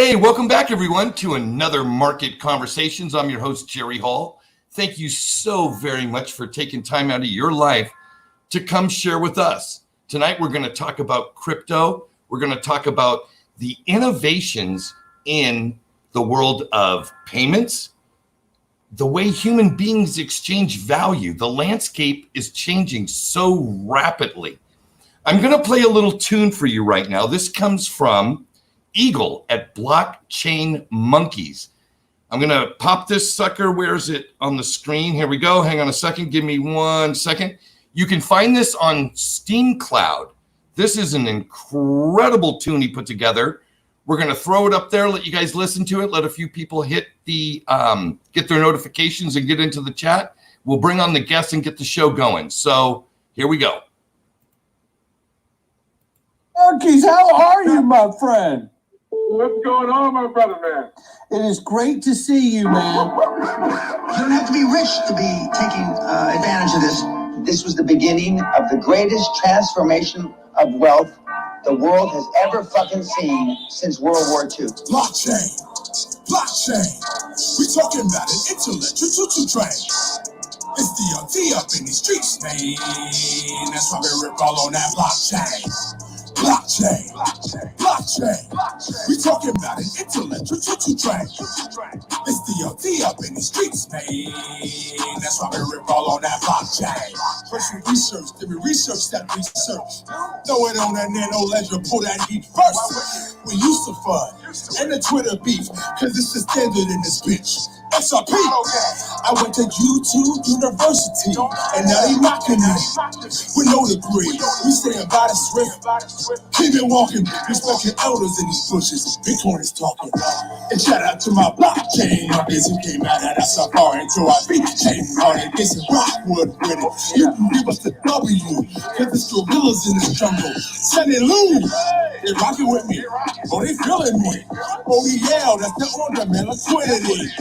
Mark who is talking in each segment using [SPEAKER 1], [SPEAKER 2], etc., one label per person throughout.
[SPEAKER 1] Hey, welcome back, everyone, to another Market Conversations. I'm your host, Jerry Hall. Thank you so very much for taking time out of your life to come share with us. Tonight, we're going to talk about crypto. We're going to talk about the innovations in the world of payments, the way human beings exchange value. The landscape is changing so rapidly. I'm going to play a little tune for you right now. This comes from Eagle at Blockchain Monkeys. I'm going to pop this sucker. Where is it on the screen? Here we go. Hang on a second. Give me 1 second. You can find this on Steam Cloud. This is an incredible tune he put together. We're going to throw it up there, let you guys listen to it, let a few people hit the get their notifications and get into the chat. We'll bring on the guests and get the show going. So here we go.
[SPEAKER 2] Monkeys, how are you, my friend?
[SPEAKER 3] What's going on, my brother, man?
[SPEAKER 2] It is great to see you, man.
[SPEAKER 4] You don't have to be rich to be taking advantage of this. This was the beginning of the greatest transformation of wealth the world has ever fucking seen since World War II.
[SPEAKER 5] Blockchain. We talking about an intellectual choo-choo train. It's DLT up in these streets, man. That's why we rip all on that blockchain. Blockchain. We talking about an intellectual choo-choo train. It's DLT up in these streets, man. That's why we rip all on that blockchain. First we research, then we research that research. Throw it on that nano ledger, pull that heat first. We used to fun and the Twitter beef, cause it's the standard in this bitch. XRP. I went to YouTube University, and now they mocking me with no degree. We stay about it swift, keep it walking, respecting elders in these bushes. Bitcoin is talking. And shout out to my blockchain monkeys who came out of that safari into our chain party. Get some rockwood with it. You can give us the W, cause it's gorillas in this jungle. Send it loose. They rocking with me. Oh, they feeling me. ODL, that's the order, man. Liquidity.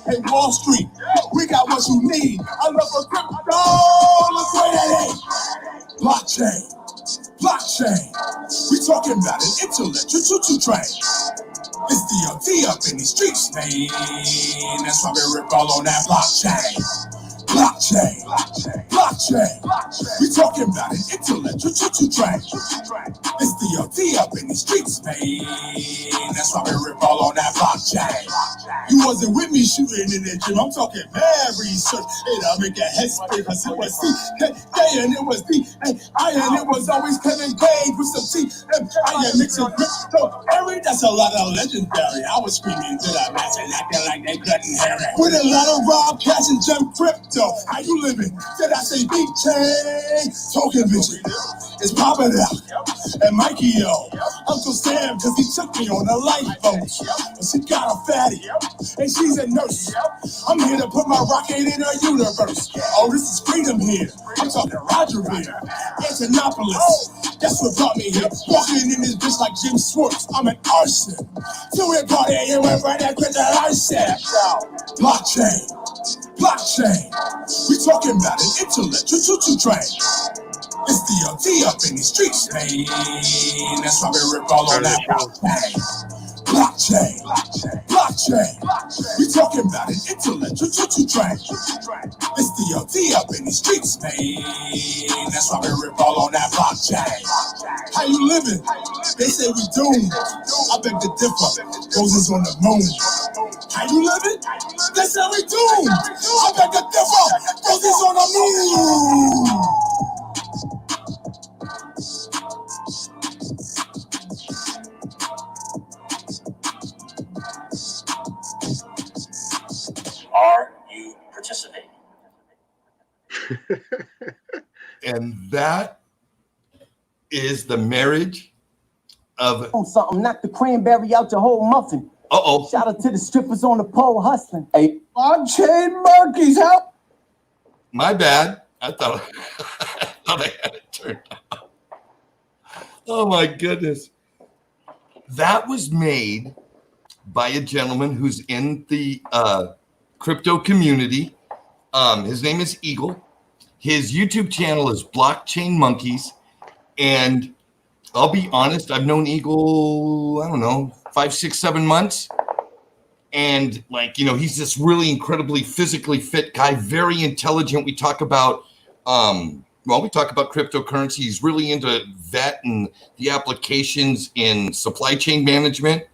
[SPEAKER 5] Hey, Wall Street, we got what you need. I love a crypto liquidity. Blockchain. We talking about an intellectual choo-choo train. It's DLT up in these streets, man. That's why we rip all on that blockchain. Blockchain. We talking about an intellectual choo-choo train. It's DLT up in these streets, man. That's why we rip all on that blockchain. You wasn't with me shooting in the gym. I'm talking mad research. It'll make a head spin, cause it was C, K, and it was D, and I, and it was always Kevin Gage with some T, and I am mixing crypto. That's a lot of legendary. I was screaming to that match and acting like they couldn't hear it. With a lot of raw cash and jump crypto. How you living? Did I say big chain? Token vision. It's popping out. And Mikey, yo, Uncle Sam, cause he took me on a lifeboat. But she got a fatty, and she's a nurse. I'm here to put my rocket in her universe. Oh, this is freedom here. I'm talking Rogerville, Antonopolis. That's what brought me here. Walking in this bitch like Jim Swartz. I'm an arson. So we're partying and we're right after the arson. Blockchain. We talking about an intellectual choo-choo train. It's DLT up in these streets, man. That's why we rip all on that blockchain. We talking about an intellectual choo-choo train. It's DLT up in these streets, man. That's why we rip all on that blockchain. How you living? They say we doomed. I beg to differ. Roses on the moon. How you living? They say we doomed. I beg to differ. Roses on the moon.
[SPEAKER 6] Are you participating?
[SPEAKER 1] And that is the marriage of...
[SPEAKER 2] Something, knock the cranberry out your whole muffin.
[SPEAKER 1] Uh-oh.
[SPEAKER 2] Shout out to the strippers on the pole hustling. Hey, Blockchain Monkeys, help!
[SPEAKER 1] My bad. I thought I had it turned on. Oh, my goodness. That was made by a gentleman who's in the crypto community. His name is Eagle. His YouTube channel is Blockchain Monkeys. And I'll be honest, I've known Eagle, I don't know, 5, 6, 7 months. And like, you know, he's this really incredibly physically fit guy, very intelligent. We talk about, we talk about cryptocurrency. He's really into that and the applications in supply chain management.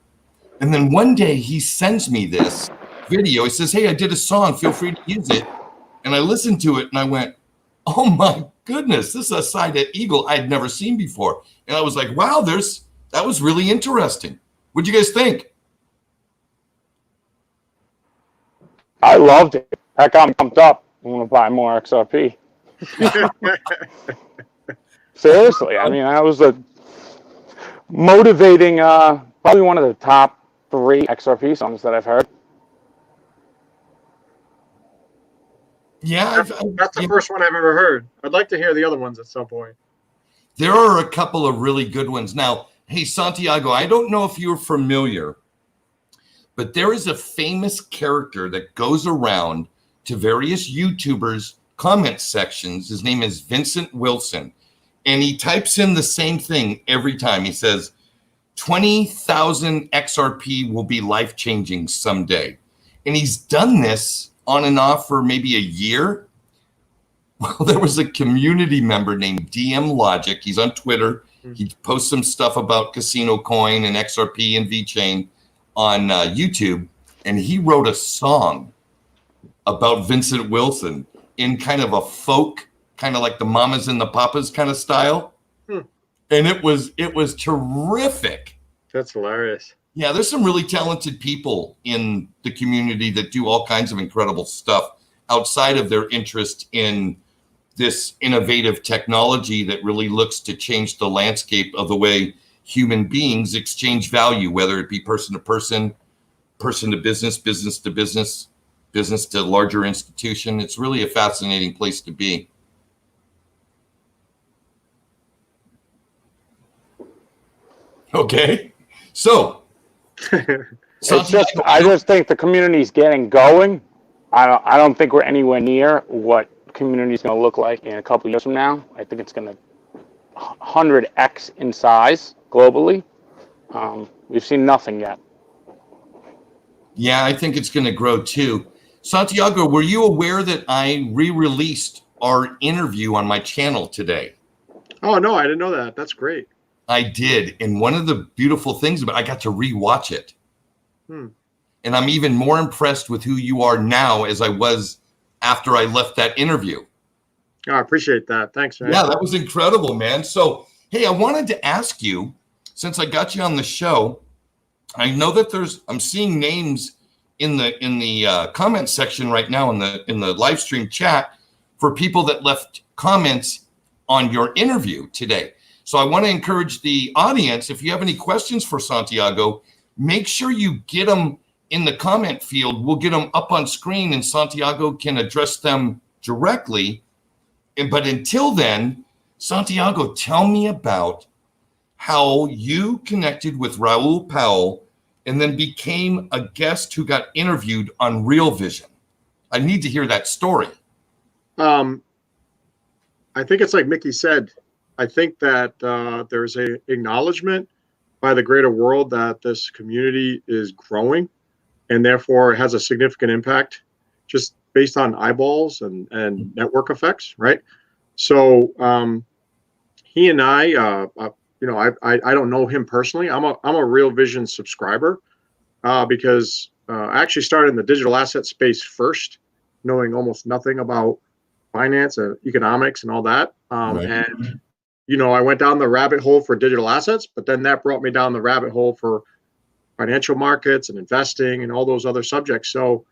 [SPEAKER 1] And then one day he sends me this video. He says, hey, I did a song. Feel free to use it. And I listened to it and I went, oh my goodness, this is a side of Eagle I'd never seen before. And I was like, wow, that was really interesting. What'd you guys think?
[SPEAKER 7] I loved it. Heck, I'm pumped up. I want to buy more XRP. Seriously, I mean, that was a motivating, probably one of the top 3 XRP songs that I've heard.
[SPEAKER 1] Yeah,
[SPEAKER 8] that's the first one I've ever heard. I'd like to hear the other ones at some point.
[SPEAKER 1] There are a couple of really good ones. Now, hey, Santiago, I don't know if you're familiar, but there is a famous character that goes around to various YouTubers' comment sections. His name is Vincent Wilson, and he types in the same thing every time. He says, 20,000 XRP will be life-changing someday. And he's done this on and off for maybe a year. Well, there was a community member named DM Logic. He's on Twitter. He posts some stuff about Casino Coin and XRP and VeChain on YouTube. And he wrote a song about Vincent Wilson in kind of a folk, kind of like the Mamas and the Papas kind of style. And it was terrific.
[SPEAKER 8] That's hilarious.
[SPEAKER 1] Yeah, there's some really talented people in the community that do all kinds of incredible stuff outside of their interest in this innovative technology that really looks to change the landscape of the way human beings exchange value, whether it be person to person, person to business, business to business, business to larger institution. It's really a fascinating place to be. Okay, so
[SPEAKER 7] I just think the community's getting going. I don't think we're anywhere near what community is going to look like in a couple of years from now. I think it's going to 100x in size globally. We've seen nothing yet.
[SPEAKER 1] Yeah, I think it's going to grow too. Santiago, were you aware that I re-released our interview on my channel today?
[SPEAKER 8] Oh, no, I didn't know that. That's great.
[SPEAKER 1] I did. And one of the beautiful things about it, I got to re-watch it. And I'm even more impressed with who you are now as I was after I left that interview.
[SPEAKER 8] Oh, I appreciate that. Thanks, man.
[SPEAKER 1] Yeah, that was incredible, man. So, hey, I wanted to ask you, since I got you on the show, I know that I'm seeing names in the comment section right now in the live stream chat for people that left comments on your interview today. So I want to encourage the audience, if you have any questions for Santiago, make sure you get them in the comment field. We'll get them up on screen and Santiago can address them directly. But until then, Santiago, tell me about how you connected with Raoul Pal and then became a guest who got interviewed on Real Vision. I need to hear that story.
[SPEAKER 8] I think it's like Mickey said. I think that there's a acknowledgement by the greater world that this community is growing and therefore has a significant impact just based on eyeballs and network effects, right? So he and I don't know him personally. I'm a Real Vision subscriber because I actually started in the digital asset space first, knowing almost nothing about finance and economics and all that. And I went down the rabbit hole for digital assets, but then that brought me down the rabbit hole for financial markets and investing and all those other subjects. So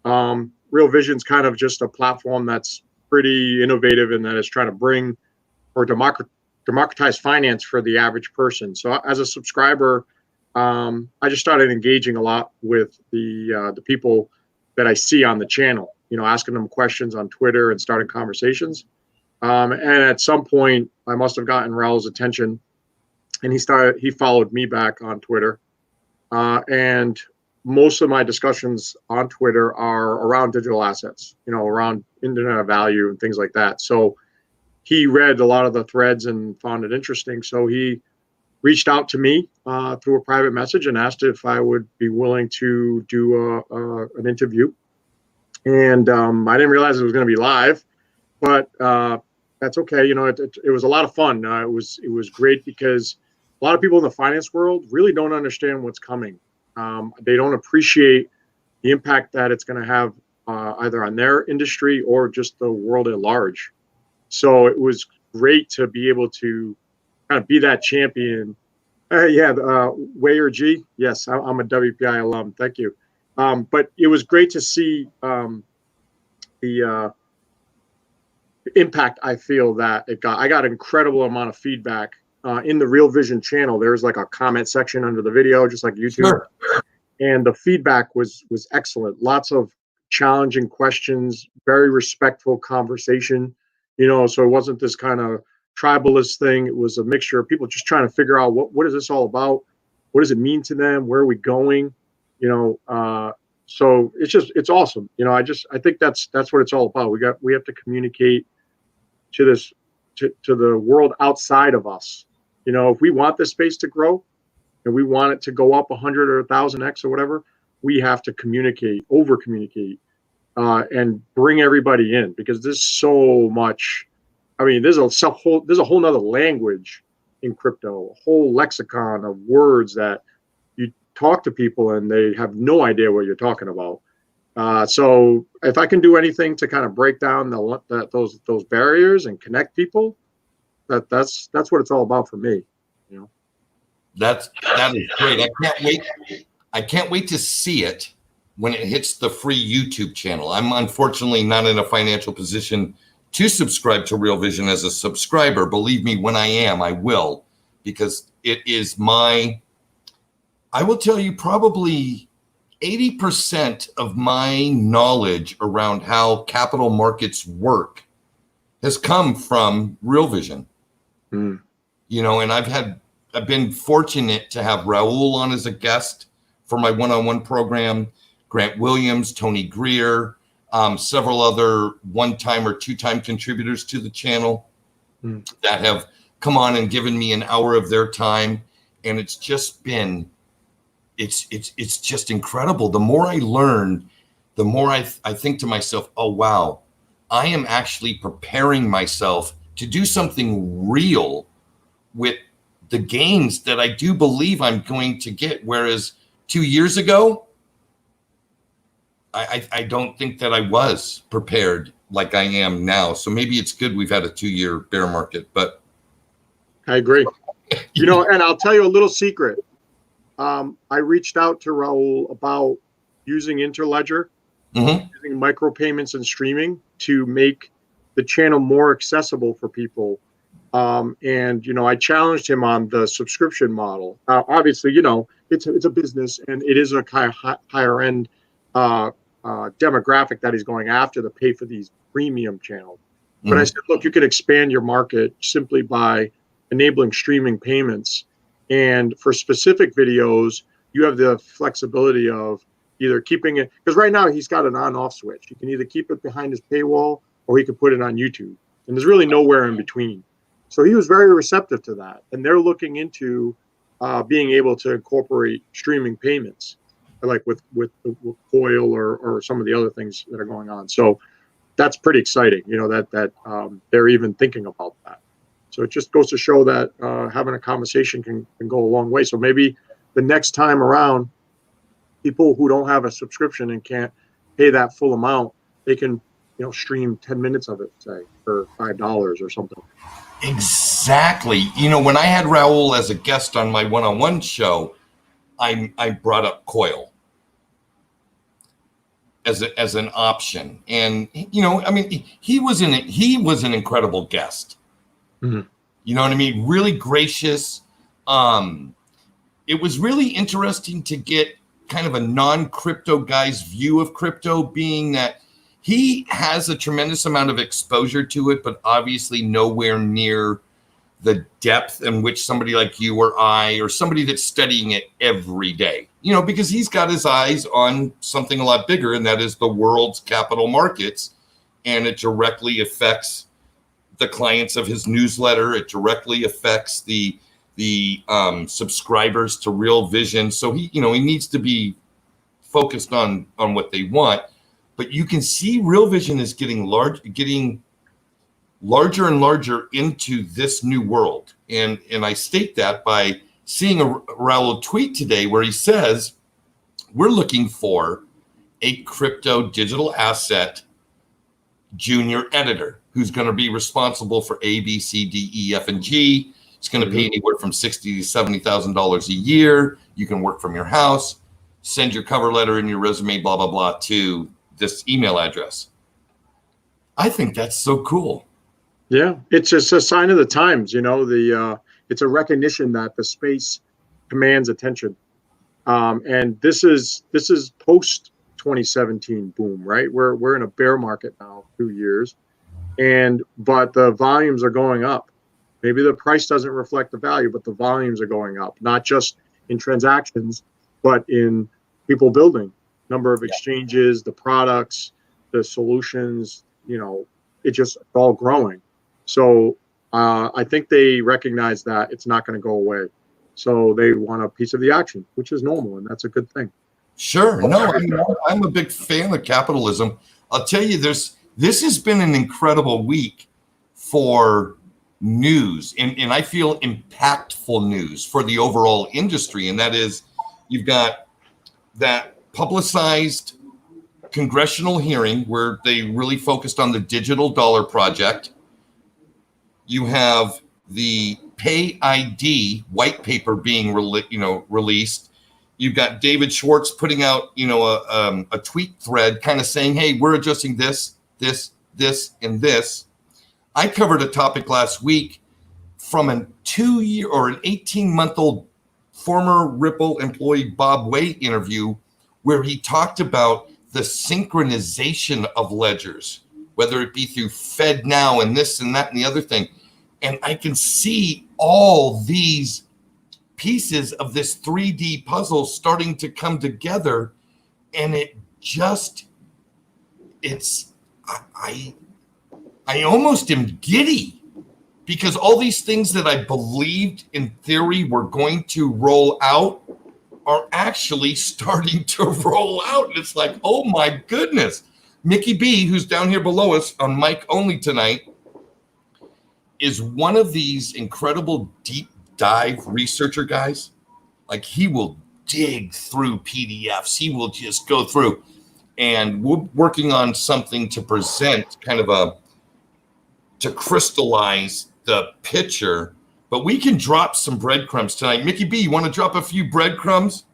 [SPEAKER 8] Real Vision's kind of just a platform that's pretty innovative in that it's trying to bring or democratize finance for the average person. So as a subscriber, I just started engaging a lot with the people that I see on the channel, asking them questions on Twitter and starting conversations. And at some point, I must have gotten Raul's attention, and he followed me back on Twitter. And most of my discussions on Twitter are around digital assets, around Internet of Value and things like that. So he read a lot of the threads and found it interesting. So he reached out to me through a private message and asked if I would be willing to do an interview. And I didn't realize it was going to be live, but that's okay. You know, it was a lot of fun. It was great because a lot of people in the finance world really don't understand what's coming. They don't appreciate the impact that it's going to have either on their industry or just the world at large. So it was great to be able to kind of be that champion. Wayer G. Yes, I'm a WPI alum. Thank you. But it was great to see the impact I feel that it got. I got an incredible amount of feedback in the Real Vision channel. There's like a comment section under the video, just like YouTube. Sure. And the feedback was excellent. Lots of challenging questions, very respectful conversation. You know, so it wasn't this kind of tribalist thing. It was a mixture of people just trying to figure out what is this all about? What does it mean to them? Where are we going? You know, so it's awesome. You know, I think that's what it's all about. We have to communicate to the world outside of us. You know, if we want this space to grow and we want it to go up 100 or 1,000x or whatever, we have to communicate, over communicate, and bring everybody in, because there's so much. I mean, there's a whole nother language in crypto, a whole lexicon of words that you talk to people and they have no idea what you're talking about. So if I can do anything to kind of break down those barriers and connect people, that's what it's all about for me. You know,
[SPEAKER 1] that is great. I can't wait to see it when it hits the free YouTube channel. I'm unfortunately not in a financial position to subscribe to Real Vision as a subscriber. Believe me, when I am, I will, because it is I will tell you, probably 80% of my knowledge around how capital markets work has come from Real Vision.
[SPEAKER 8] Mm.
[SPEAKER 1] You know, and I've been fortunate to have Raul on as a guest for my one-on-one program, Grant Williams, Tony Greer, several other one-time or two-time contributors to the channel that have come on and given me an hour of their time. And it's just been, it's just incredible. The more I learn, the more I think to myself, oh, wow, I am actually preparing myself to do something real with the gains that I do believe I'm going to get. Whereas 2 years ago, I don't think that I was prepared like I am now. So maybe it's good we've had a 2-year bear market, but
[SPEAKER 8] I agree. You know, and I'll tell you a little secret. I reached out to Raul about using Interledger, using micropayments and streaming to make the channel more accessible for people. And, you know, I challenged him on the subscription model. Obviously, you know, it's a business and it is a higher end demographic that he's going after to pay for these premium channels. But I said, look, you could expand your market simply by enabling streaming payments. And for specific videos, you have the flexibility of either keeping it, because right now he's got an on-off switch. You can either keep it behind his paywall or he can put it on YouTube. And there's really nowhere in between. So he was very receptive to that. And they're looking into being able to incorporate streaming payments, like with Coil or some of the other things that are going on. So that's pretty exciting, you know, that they're even thinking about that. So it just goes to show that having a conversation can go a long way. So maybe the next time around, people who don't have a subscription and can't pay that full amount, they can, you know, stream 10 minutes of it, say, for $5 or something.
[SPEAKER 1] Exactly. You know, when I had Raul as a guest on my one-on-one show, I brought up Coil as an option. And, you know, I mean, he was an incredible guest.
[SPEAKER 8] Mm-hmm.
[SPEAKER 1] You know what I mean? Really gracious. It was really interesting to get kind of a non-crypto guy's view of crypto, being that he has a tremendous amount of exposure to it, but obviously nowhere near the depth in which somebody like you or I, or somebody that's studying it every day, you know, because he's got his eyes on something a lot bigger, and that is the world's capital markets. And it directly affects the clients of his newsletter. It directly affects the the subscribers to Real Vision. So he needs to be focused on what they want. But you can see Real Vision is getting larger and larger into this new world. And I state that by seeing a Raul tweet today where he says, we're looking for a crypto digital asset junior editor who's going to be responsible for A, B, C, D, E, F, and G. It's going to pay anywhere from $60,000 to $70,000 a year. You can work from your house, send your cover letter and your resume, blah, blah, blah, to this email address. I think that's so cool.
[SPEAKER 8] Yeah, it's just a sign of the times, it's a recognition that the space commands attention. And this is post 2017 boom, right? We're in a bear market now, 2 years, but the volumes are going up. Maybe the price doesn't reflect the value, but the volumes are going up, not just in transactions, but in people building, number of exchanges, the products, the solutions, it's all growing. So I think they recognize that it's not going to go away. So they want a piece of the action, which is normal, and that's a good thing.
[SPEAKER 1] Sure. No, I'm a big fan of capitalism. I'll tell you, this has been an incredible week for news, and I feel impactful news for the overall industry. And that is, you've got that publicized congressional hearing where they really focused on the digital dollar project. You have the Pay ID white paper being released. You've got David Schwartz putting out a tweet thread kind of saying, hey, we're adjusting this, and this. I covered a topic last week from a 2-year or an 18-month-old former Ripple employee Bob Way interview where he talked about the synchronization of ledgers, whether it be through FedNow and this and that and the other thing. And I can see all these pieces of this 3D puzzle starting to come together. And I almost am giddy because all these things that I believed in theory were going to roll out are actually starting to roll out. And it's like, oh my goodness. Mickey B, who's down here below us on mic only tonight, is one of these incredible deep dive researcher guys. Like, he will dig through PDFs. He will just go through. And we're working on something to present to crystallize the picture. But we can drop some breadcrumbs tonight. Mickey B, you want to drop a few breadcrumbs?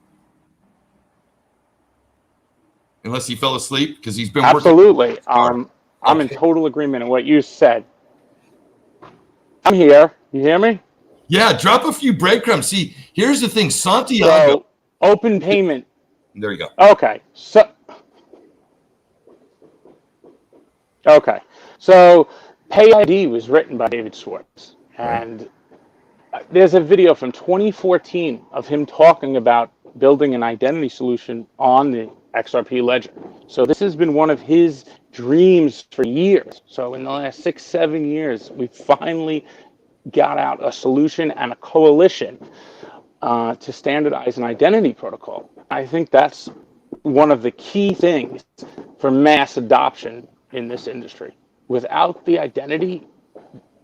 [SPEAKER 1] Unless he fell asleep because he's been
[SPEAKER 7] Absolutely.
[SPEAKER 1] working.
[SPEAKER 7] I'm in total agreement in what you said. I'm here. You hear me?
[SPEAKER 1] Yeah, drop a few breadcrumbs. See, here's the thing. Santiago.
[SPEAKER 7] So, open payment.
[SPEAKER 1] There you go.
[SPEAKER 7] Okay. So Pay ID was written by David Schwartz. And there's a video from 2014 of him talking about building an identity solution on the XRP ledger. So this has been one of his dreams for years. So in the last 6-7 years, we finally got out a solution and a coalition to standardize an identity protocol. I think that's one of the key things for mass adoption in this industry. Without the identity,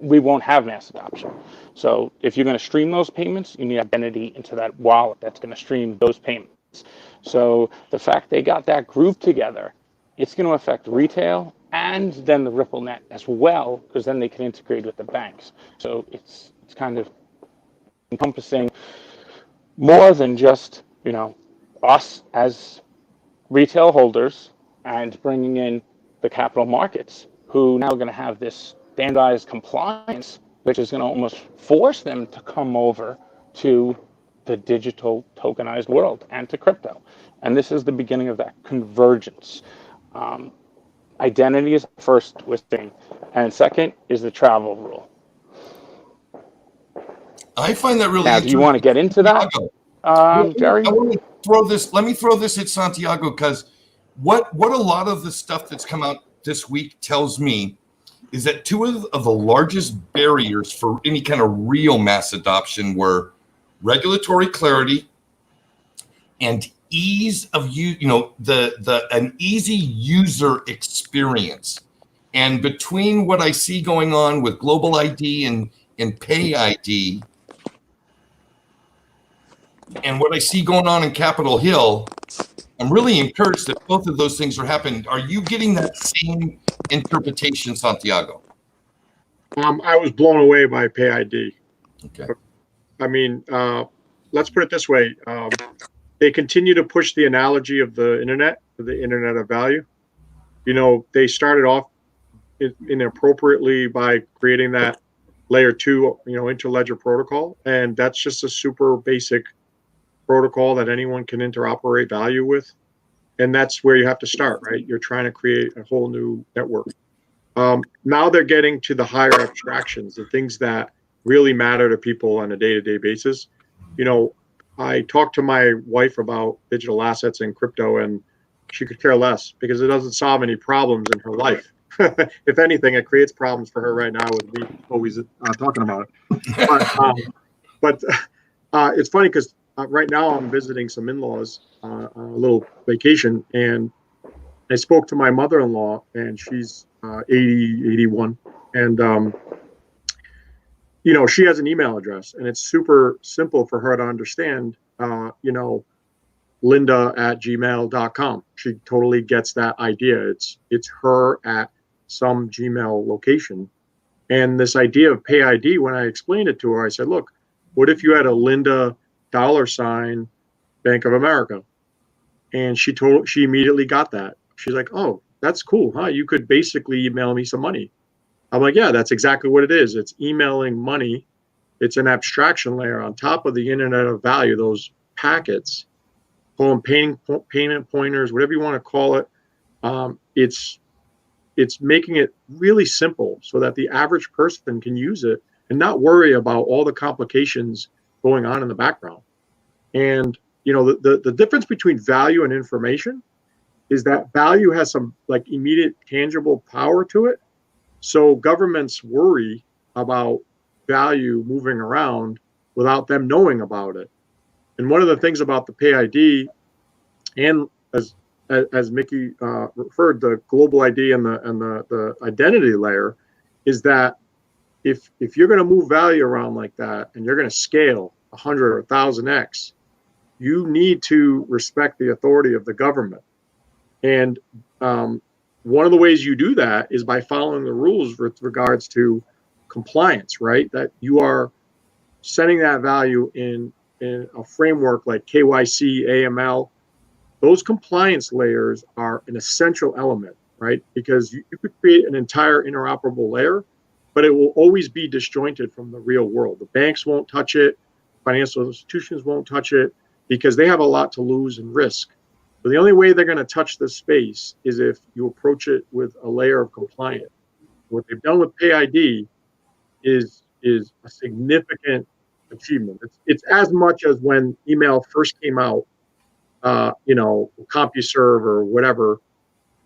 [SPEAKER 7] we won't have mass adoption. So if you're going to stream those payments, you need identity into that wallet that's going to stream those payments. So the fact they got that group together, it's going to affect retail and then the Ripple net as well, because then they can integrate with the banks. So it's kind of encompassing more than just, us as retail holders and bringing in the capital markets, who now are going to have this standardized compliance, which is going to almost force them to come over to the digital tokenized world and to crypto. And this is the beginning of that convergence. Identity is first thing, and second is the travel rule.
[SPEAKER 1] I find that really
[SPEAKER 7] now, do you want to get into that, Jerry?
[SPEAKER 1] I want to throw this. Let me throw this at Santiago, because what a lot of the stuff that's come out this week tells me is that two of the largest barriers for any kind of real mass adoption were regulatory clarity, and ease of an easy user experience. And between what I see going on with Global ID and Pay ID and what I see going on in Capitol Hill, I'm really encouraged that both of those things are happening. Are you getting that same interpretation, Santiago?
[SPEAKER 8] I was blown away by Pay ID.
[SPEAKER 1] Okay.
[SPEAKER 8] I mean, let's put it this way. They continue to push the analogy of the internet of value. They started off inappropriately by creating that layer 2, interledger protocol. And that's just a super basic protocol that anyone can interoperate value with. And that's where you have to start, right? You're trying to create a whole new network. Now they're getting to the higher abstractions, the things that really matter to people on a day-to-day basis. I talked to my wife about digital assets and crypto, and she could care less because it doesn't solve any problems in her life. If anything, it creates problems for her right now with me always talking about it. But it's funny because right now I'm visiting some in-laws, a little vacation, and I spoke to my mother-in-law, and she's 80, 81, and she has an email address, and it's super simple for her to understand. Linda@gmail.com. She totally gets that idea. It's her at some Gmail location. And this idea of Pay ID, when I explained it to her, I said, look, what if you had a Linda $ Bank of America? And she immediately got that. She's like, oh, that's cool, huh? You could basically email me some money. I'm like, yeah, that's exactly what it is. It's emailing money. It's an abstraction layer on top of the internet of value, those packets, call them payment pointers, whatever you want to call it. It's making it really simple so that the average person can use it and not worry about all the complications going on in the background. And, the difference between value and information is that value has some like immediate tangible power to it. So governments worry about value moving around without them knowing about it. And one of the things about the Pay ID, and as Mickey referred, the global ID and the identity layer, is that if you're going to move value around like that and you're going to scale 100 or 1,000x, you need to respect the authority of the government. And one of the ways you do that is by following the rules with regards to compliance, right? That you are sending that value in a framework like KYC, AML. Those compliance layers are an essential element, right? Because you could create an entire interoperable layer, but it will always be disjointed from the real world. The banks won't touch it. Financial institutions won't touch it because they have a lot to lose and risk. So the only way they're going to touch this space is if you approach it with a layer of compliance. What they've done with Pay ID is a significant achievement. It's as much as when email first came out, CompuServe or whatever.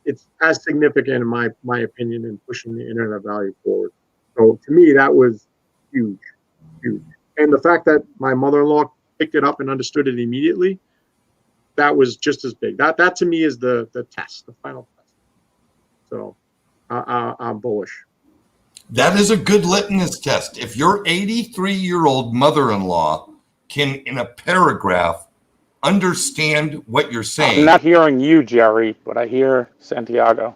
[SPEAKER 8] It's as significant in my opinion in pushing the internet of value forward. So to me, that was huge. And the fact that my mother-in-law picked it up and understood it immediately, that was just as big. That to me is the test, the final test. So I'm bullish.
[SPEAKER 1] That is a good litmus test. If your 83-year-old mother-in-law can, in a paragraph, understand what you're saying.
[SPEAKER 7] I'm not hearing you, Jerry, but I hear Santiago.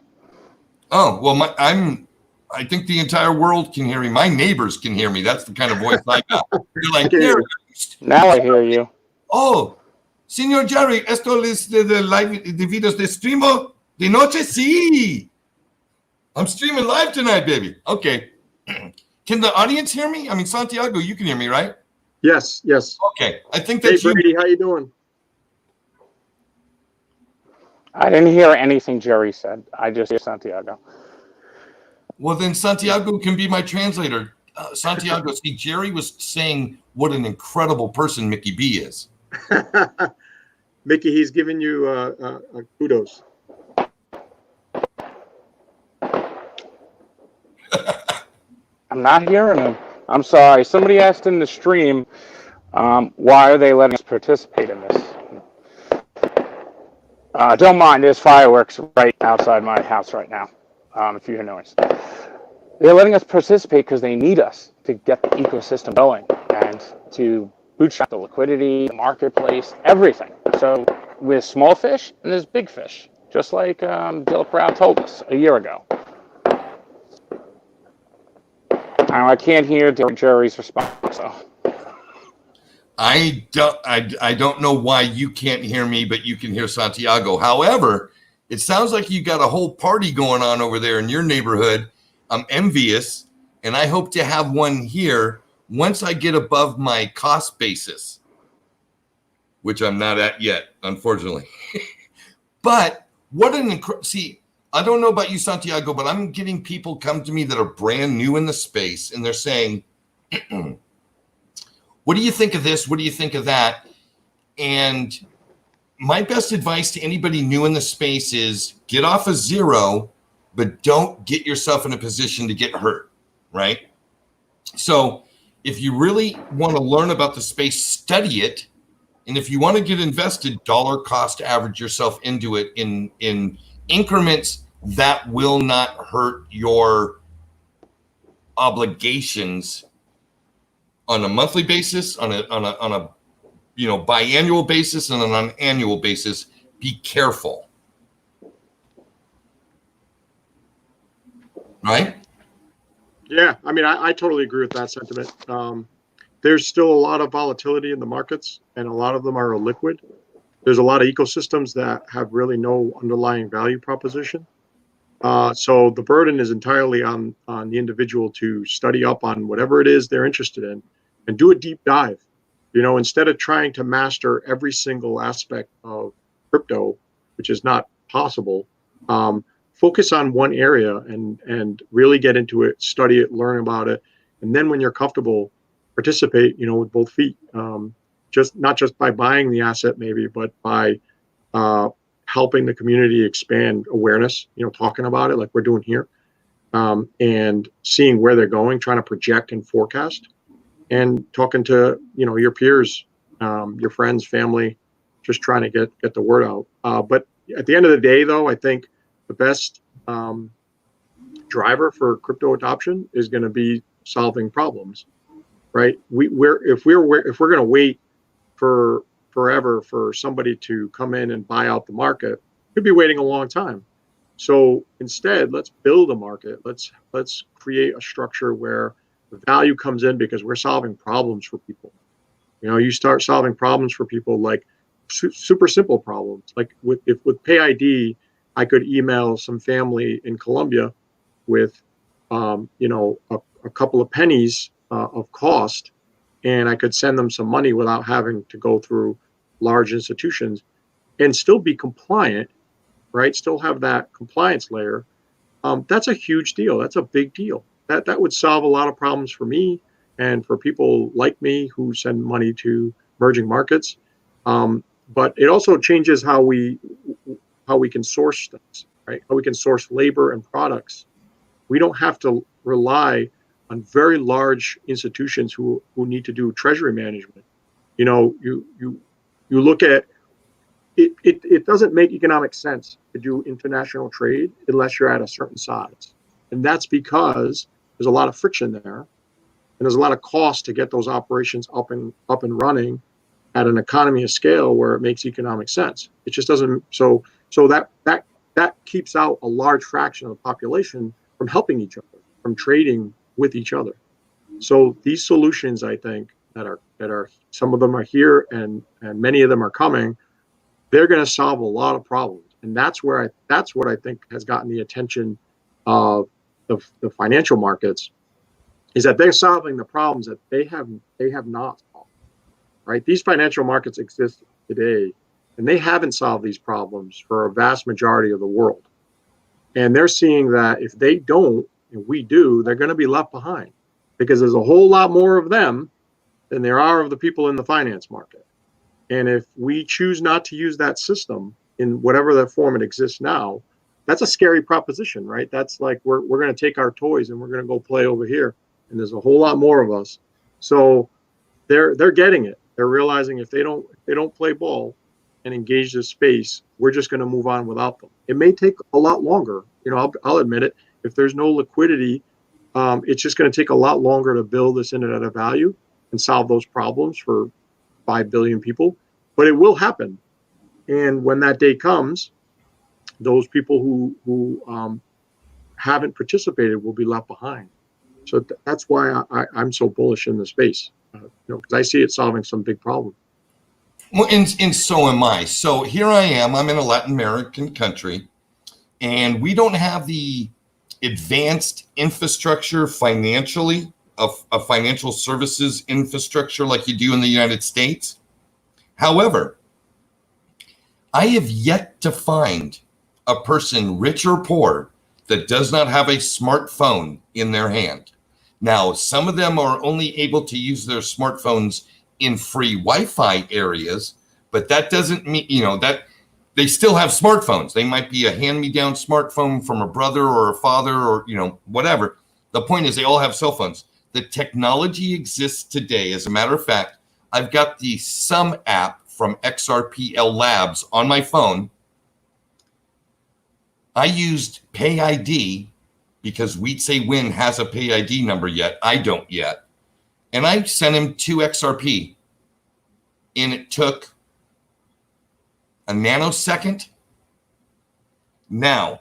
[SPEAKER 1] Oh, well, I think the entire world can hear me. My neighbors can hear me. That's the kind of voice I got. You're like,
[SPEAKER 7] now I hear you.
[SPEAKER 1] Oh, Señor Jerry, esto es de live de videos de streamo de noche. Sí. I'm streaming live tonight, baby. Okay. Can the audience hear me? I mean, Santiago, you can hear me, right?
[SPEAKER 8] Yes.
[SPEAKER 1] Okay. I think that's
[SPEAKER 8] Hey, Brady, how you doing?
[SPEAKER 7] I didn't hear anything Jerry said. I just hear Santiago.
[SPEAKER 1] Well, then Santiago can be my translator. Santiago, see, Jerry was saying what an incredible person Mickey B is.
[SPEAKER 8] Mickey, he's giving you kudos.
[SPEAKER 7] I'm not hearing him. I'm sorry. Somebody asked in the stream, Why are they letting us participate in this? Don't mind, there's fireworks right outside my house right now, if you hear noise. They're letting us participate because they need us to get the ecosystem going and to bootstrap the liquidity, the marketplace, everything. So there's small fish and there's big fish, just like Bill Proud told us a year ago. I can't hear Jerry's response, so.
[SPEAKER 1] I don't know why you can't hear me, but you can hear Santiago. However, it sounds like you got a whole party going on over there in your neighborhood. I'm envious, and I hope to have one here once I get above my cost basis, which I'm not at yet, unfortunately. But what an see, I don't know about you, Santiago, but I'm getting people come to me that are brand new in the space, and they're saying, what do you think of this? What do you think of that? And my best advice to anybody new in the space is get off of zero, but don't get yourself in a position to get hurt, right? So if you really want to learn about the space, study it. And if you want to get invested, dollar cost average yourself into it in increments that will not hurt your obligations on a monthly basis, on a biannual basis, and on an annual basis. Be careful. Right?
[SPEAKER 8] Yeah, I mean, I totally agree with that sentiment. There's still a lot of volatility in the markets, and a lot of them are illiquid. There's a lot of ecosystems that have really no underlying value proposition. So the burden is entirely on the individual to study up on whatever it is they're interested in and do a deep dive. Instead of trying to master every single aspect of crypto, which is not possible, focus on one area and really get into it, study it, learn about it. And then when you're comfortable, participate, with both feet, not just by buying the asset maybe, but by helping the community expand awareness, talking about it like we're doing here, and seeing where they're going, trying to project and forecast, and talking to, your peers, your friends, family, just trying to get the word out. But at the end of the day, though, I think the best driver for crypto adoption is going to be solving problems, right? If we're going to wait for forever for somebody to come in and buy out the market, we'd be waiting a long time. So instead, let's build a market. Let's create a structure where the value comes in because we're solving problems for people. You start solving problems for people, like super simple problems. Like with PayID, I could email some family in Colombia with, a couple of pennies of cost, and I could send them some money without having to go through large institutions and still be compliant, right? Still have that compliance layer. That's a huge deal. That's a big deal. That would solve a lot of problems for me and for people like me who send money to emerging markets. But it also changes how we can source things, right? How we can source labor and products. We don't have to rely on very large institutions who need to do treasury management. You look at it, it doesn't make economic sense to do international trade unless you're at a certain size. And that's because there's a lot of friction there, and there's a lot of cost to get those operations up and running at an economy of scale where it makes economic sense. It just doesn't. So that keeps out a large fraction of the population from helping each other, from trading with each other. So these solutions, I think, that are some of them are here and many of them are coming, they're going to solve a lot of problems. And that's what I think has gotten the attention of the financial markets, is that they're solving the problems that they have not solved, right? These financial markets exist today, and they haven't solved these problems for a vast majority of the world. And they're seeing that if they don't, and we do, they're going to be left behind, because there's a whole lot more of them than there are of the people in the finance market. And if we choose not to use that system in whatever that form it exists now, that's a scary proposition, right? That's like we're going to take our toys and we're going to go play over here, and there's a whole lot more of us. So they're getting it. They're realizing if they don't play ball and engage this space, we're just going to move on without them. It may take a lot longer. I'll admit it. If there's no liquidity, it's just going to take a lot longer to build this internet of value and solve those problems for 5 billion people. But it will happen. And when that day comes, those people who haven't participated will be left behind. So that's why I'm so bullish in the space, because I see it solving some big problem.
[SPEAKER 1] Well, and so am I. So here I am. I'm in a Latin American country, and we don't have the advanced infrastructure financially of financial services infrastructure like you do in the United States. However, I have yet to find a person, rich or poor, that does not have a smartphone in their hand. Now, some of them are only able to use their smartphones in free Wi-Fi areas, but that doesn't mean, that they still have smartphones. They might be a hand-me-down smartphone from a brother or a father or, whatever. The point is they all have cell phones. The technology exists today. As a matter of fact, I've got the Sum app from XRP Labs on my phone. I used PayID because We'd Say Win has a PayID number yet. I don't yet. And I sent him 2 XRP. And it took a nanosecond. Now,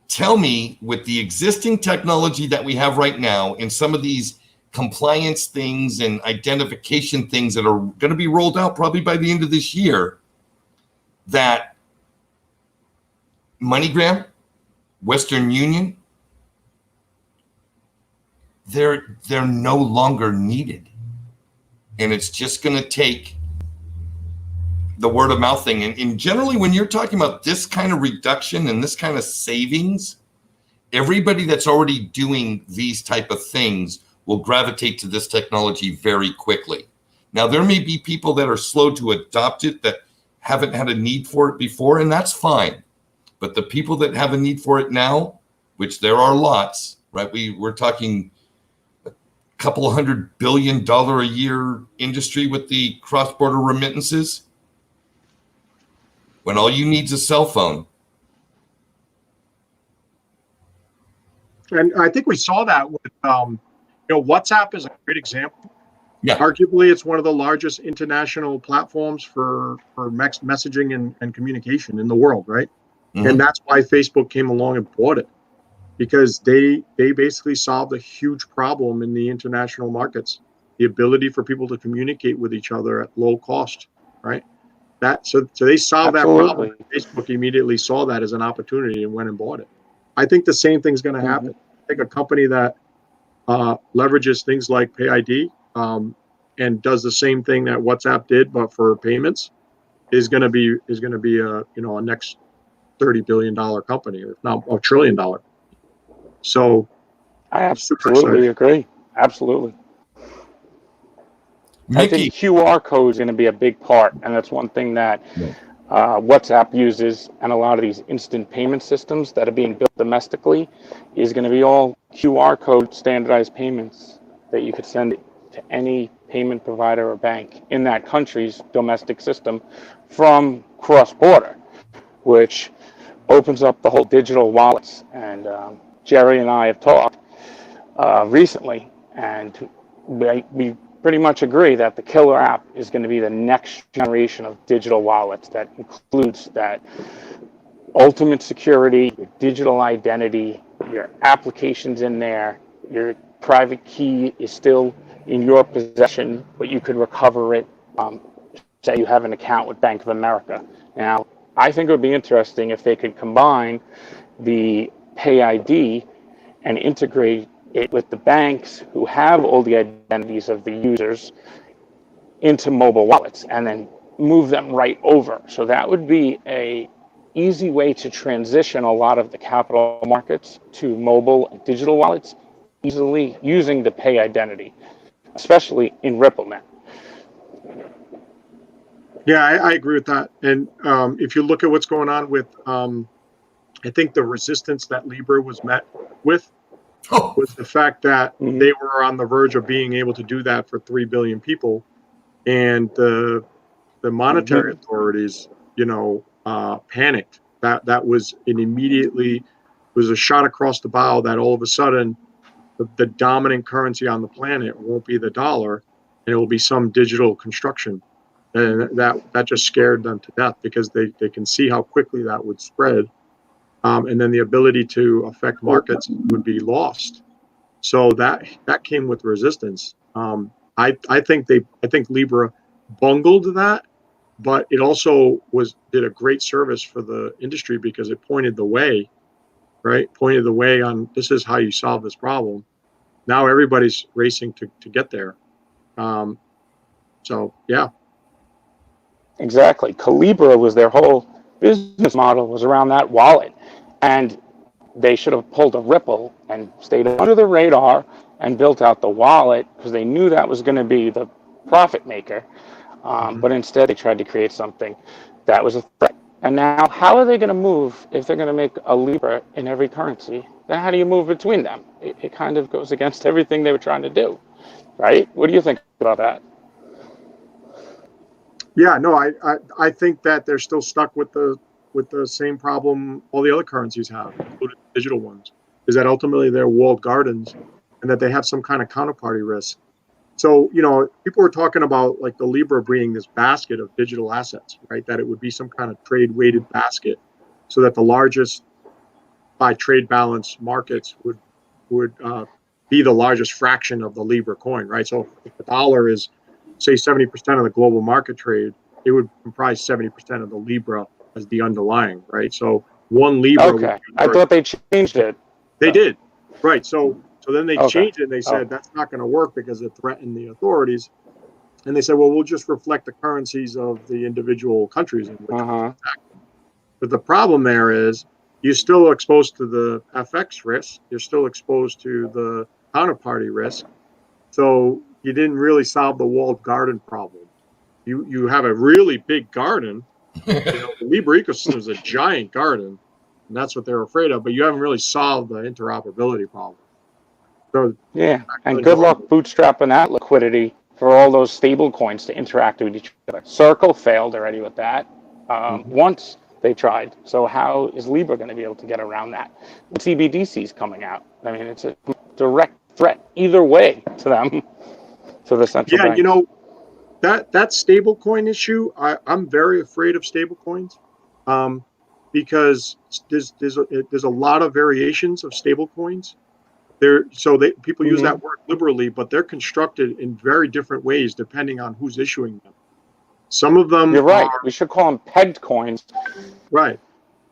[SPEAKER 1] tell me, with the existing technology that we have right now and some of these compliance things and identification things that are going to be rolled out probably by the end of this year, that MoneyGram, Western Union, they're no longer needed. And it's just going to take the word of mouth thing. And generally, when you're talking about this kind of reduction and this kind of savings, everybody that's already doing these type of things will gravitate to this technology very quickly. Now, there may be people that are slow to adopt it that haven't had a need for it before, and that's fine. But the people that have a need for it now, which there are lots, right? We're talking a couple $100 billion a year industry with the cross-border remittances. When all you need is a cell phone.
[SPEAKER 8] And I think we saw that with, WhatsApp is a great example.
[SPEAKER 1] Yeah.
[SPEAKER 8] Arguably, it's one of the largest international platforms for messaging and communication in the world, right? Mm-hmm. And that's why Facebook came along and bought it, because they basically solved a huge problem in the international markets, the ability for people to communicate with each other at low cost, right? So they solved Absolutely. That problem. Facebook immediately saw that as an opportunity and went and bought it. I think the same thing's going to happen. I think a company that leverages things like PayID and does the same thing that WhatsApp did, but for payments, is going to be a next $30 billion company, if not $1 trillion. So
[SPEAKER 7] I absolutely agree. Absolutely.
[SPEAKER 1] Mickey.
[SPEAKER 7] I think QR code is going to be a big part, and that's one thing that WhatsApp uses, and a lot of these instant payment systems that are being built domestically is going to be all QR code standardized payments that you could send to any payment provider or bank in that country's domestic system from cross-border, which opens up the whole digital wallets. And Jerry and I have talked recently, and we pretty much agree that the killer app is going to be the next generation of digital wallets that includes that ultimate security, your digital identity, your applications in there, your private key is still in your possession, but you could recover it, say you have an account with Bank of America. Now, I think it would be interesting if they could combine the PayID and integrate it with the banks who have all the identities of the users into mobile wallets and then move them right over. So that would be a easy way to transition a lot of the capital markets to mobile and digital wallets easily using the Pay identity, especially in RippleNet.
[SPEAKER 8] Yeah, I agree with that. And if you look at what's going on with, I think the resistance that Libra was met with
[SPEAKER 1] Oh,
[SPEAKER 8] was the fact that they were on the verge of being able to do that for 3 billion people, and the monetary authorities, panicked. That was a shot across the bow that all of a sudden the dominant currency on the planet won't be the dollar, and it will be some digital construction. And that just scared them to death, because they can see how quickly that would spread. And then the ability to affect markets would be lost. So that came with resistance. I think Libra bungled that, but it also did a great service for the industry, because it pointed the way, right? Pointed the way on, this is how you solve this problem. Now everybody's racing to get there. So yeah.
[SPEAKER 7] Exactly. Calibra was their whole business model, was around that wallet. And they should have pulled a Ripple and stayed under the radar and built out the wallet, because they knew that was going to be the profit maker. But instead, they tried to create something that was a threat. And now, how are they going to move if they're going to make a Libra in every currency? Then how do you move between them? It kind of goes against everything they were trying to do, right? What do you think about that?
[SPEAKER 8] Yeah, no, I think that they're still stuck with the same problem all the other currencies have, including digital ones, is that ultimately they're walled gardens, and that they have some kind of counterparty risk. So, people were talking about like the Libra being this basket of digital assets, right? That it would be some kind of trade weighted basket, so that the largest by trade balance markets would be the largest fraction of the Libra coin, right? So if the dollar is, say, 70% of the global market trade, it would comprise 70% of the Libra as the underlying, right? So one Libra.
[SPEAKER 7] Okay, I thought they changed it.
[SPEAKER 8] They did, right? So then they
[SPEAKER 7] Okay.
[SPEAKER 8] changed it, and they said that's not going to work because it threatened the authorities. And they said, well, we'll just reflect the currencies of the individual countries in which we're acting. But the problem there is you're still exposed to the FX risk. You're still exposed to the counterparty risk. So you didn't really solve the walled garden problem. You have a really big garden. The Libra ecosystem is a giant garden, and that's what they're afraid of. But you haven't really solved the interoperability problem. So
[SPEAKER 7] yeah, and good luck bootstrapping that liquidity for all those stable coins to interact with each other. Circle failed already with that. Once they tried. So how is Libra going to be able to get around that? CBDC is coming out. I mean, it's a direct threat either way to them, to the central bank.
[SPEAKER 8] That stable coin issue, I'm very afraid of stable coins, because there's a lot of variations of stable coins. People use that word liberally, but they're constructed in very different ways depending on who's issuing them. Some of them
[SPEAKER 7] You're right. We should call them pegged coins.
[SPEAKER 8] Right.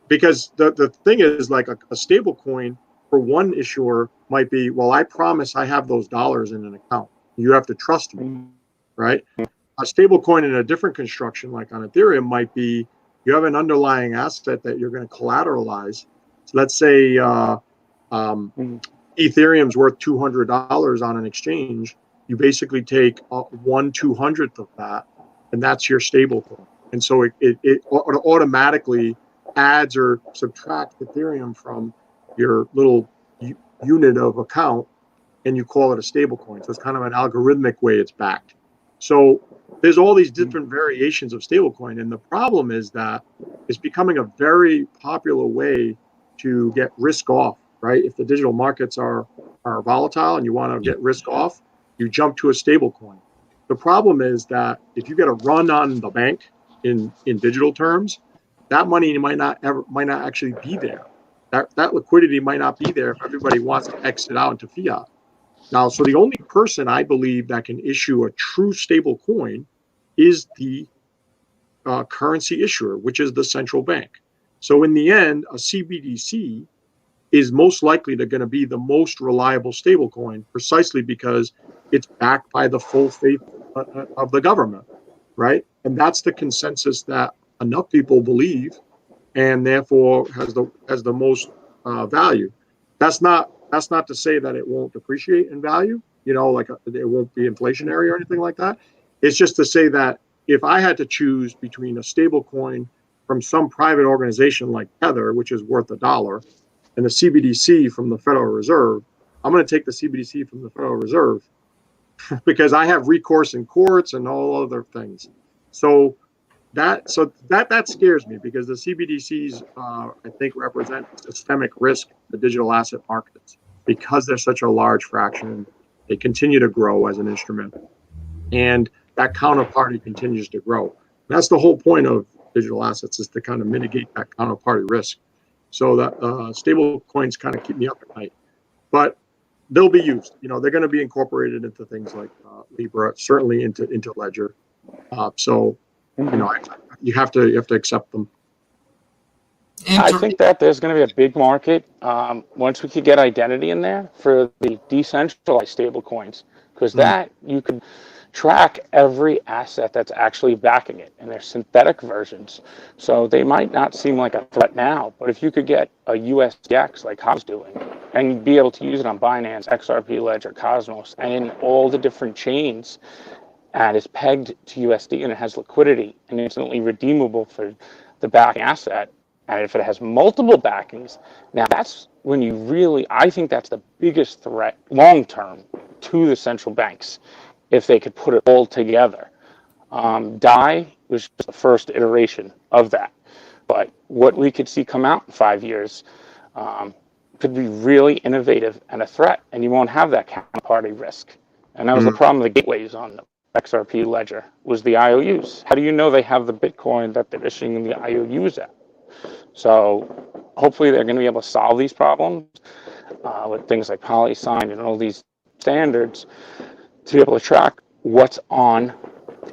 [SPEAKER 8] Because the thing is, like a stable coin for one issuer might be, well, I promise I have those dollars in an account. You have to trust me, right? A stable coin in a different construction, like on Ethereum, might be you have an underlying asset that you're going to collateralize. So let's say Ethereum's worth $200 on an exchange. You basically take 1/200th of that, and that's your stable coin. And so it automatically adds or subtracts Ethereum from your little unit of account, and you call it a stable coin. So it's kind of an algorithmic way it's backed. So there's all these different variations of stablecoin, and the problem is that it's becoming a very popular way to get risk off, right? If the digital markets are volatile and you want to get risk off, you jump to a stablecoin. The problem is that if you get a run on the bank in digital terms, that money might not actually be there. That liquidity might not be there if everybody wants to exit out into fiat. Now, so the only person I believe that can issue a true stable coin is the currency issuer, which is the central bank. So in the end, a CBDC is most likely going to be the most reliable stable coin, precisely because it's backed by the full faith of the government, right? And that's the consensus that enough people believe, and therefore has the most value. That's not to say that it won't depreciate in value, like it won't be inflationary or anything like that. It's just to say that if I had to choose between a stable coin from some private organization like Tether, which is worth $1, and the CBDC from the Federal Reserve, I'm going to take the CBDC from the Federal Reserve because I have recourse in courts and all other things. So that scares me because the CBDCs, I think, represent systemic risk in the digital asset markets because they're such a large fraction. They continue to grow as an instrument, and that counterparty continues to grow. That's the whole point of digital assets, is to kind of mitigate that counterparty risk. So that stable coins kind of keep me up at night, but they'll be used. They're going to be incorporated into things like Libra, certainly into Ledger. So you have to accept them.
[SPEAKER 7] I think that there's going to be a big market once we could get identity in there for the decentralized stable coins, because that you can track every asset that's actually backing it, and they're synthetic versions. So they might not seem like a threat now, but if you could get a USDX like Cosmos doing, and be able to use it on Binance, XRP, Ledger, Cosmos, and in all the different chains, and it's pegged to USD and it has liquidity and instantly redeemable for the backing asset. And if it has multiple backings, now that's when you really, I think that's the biggest threat long term to the central banks, if they could put it all together. DAI was just the first iteration of that. But what we could see come out in 5 years could be really innovative and a threat, and you won't have that counterparty risk. And that was the problem of the gateways on the XRP ledger, was the IOUs. How do you know they have the Bitcoin that they're issuing the IOUs at? So hopefully they're going to be able to solve these problems with things like PolySign and all these standards to be able to track what's on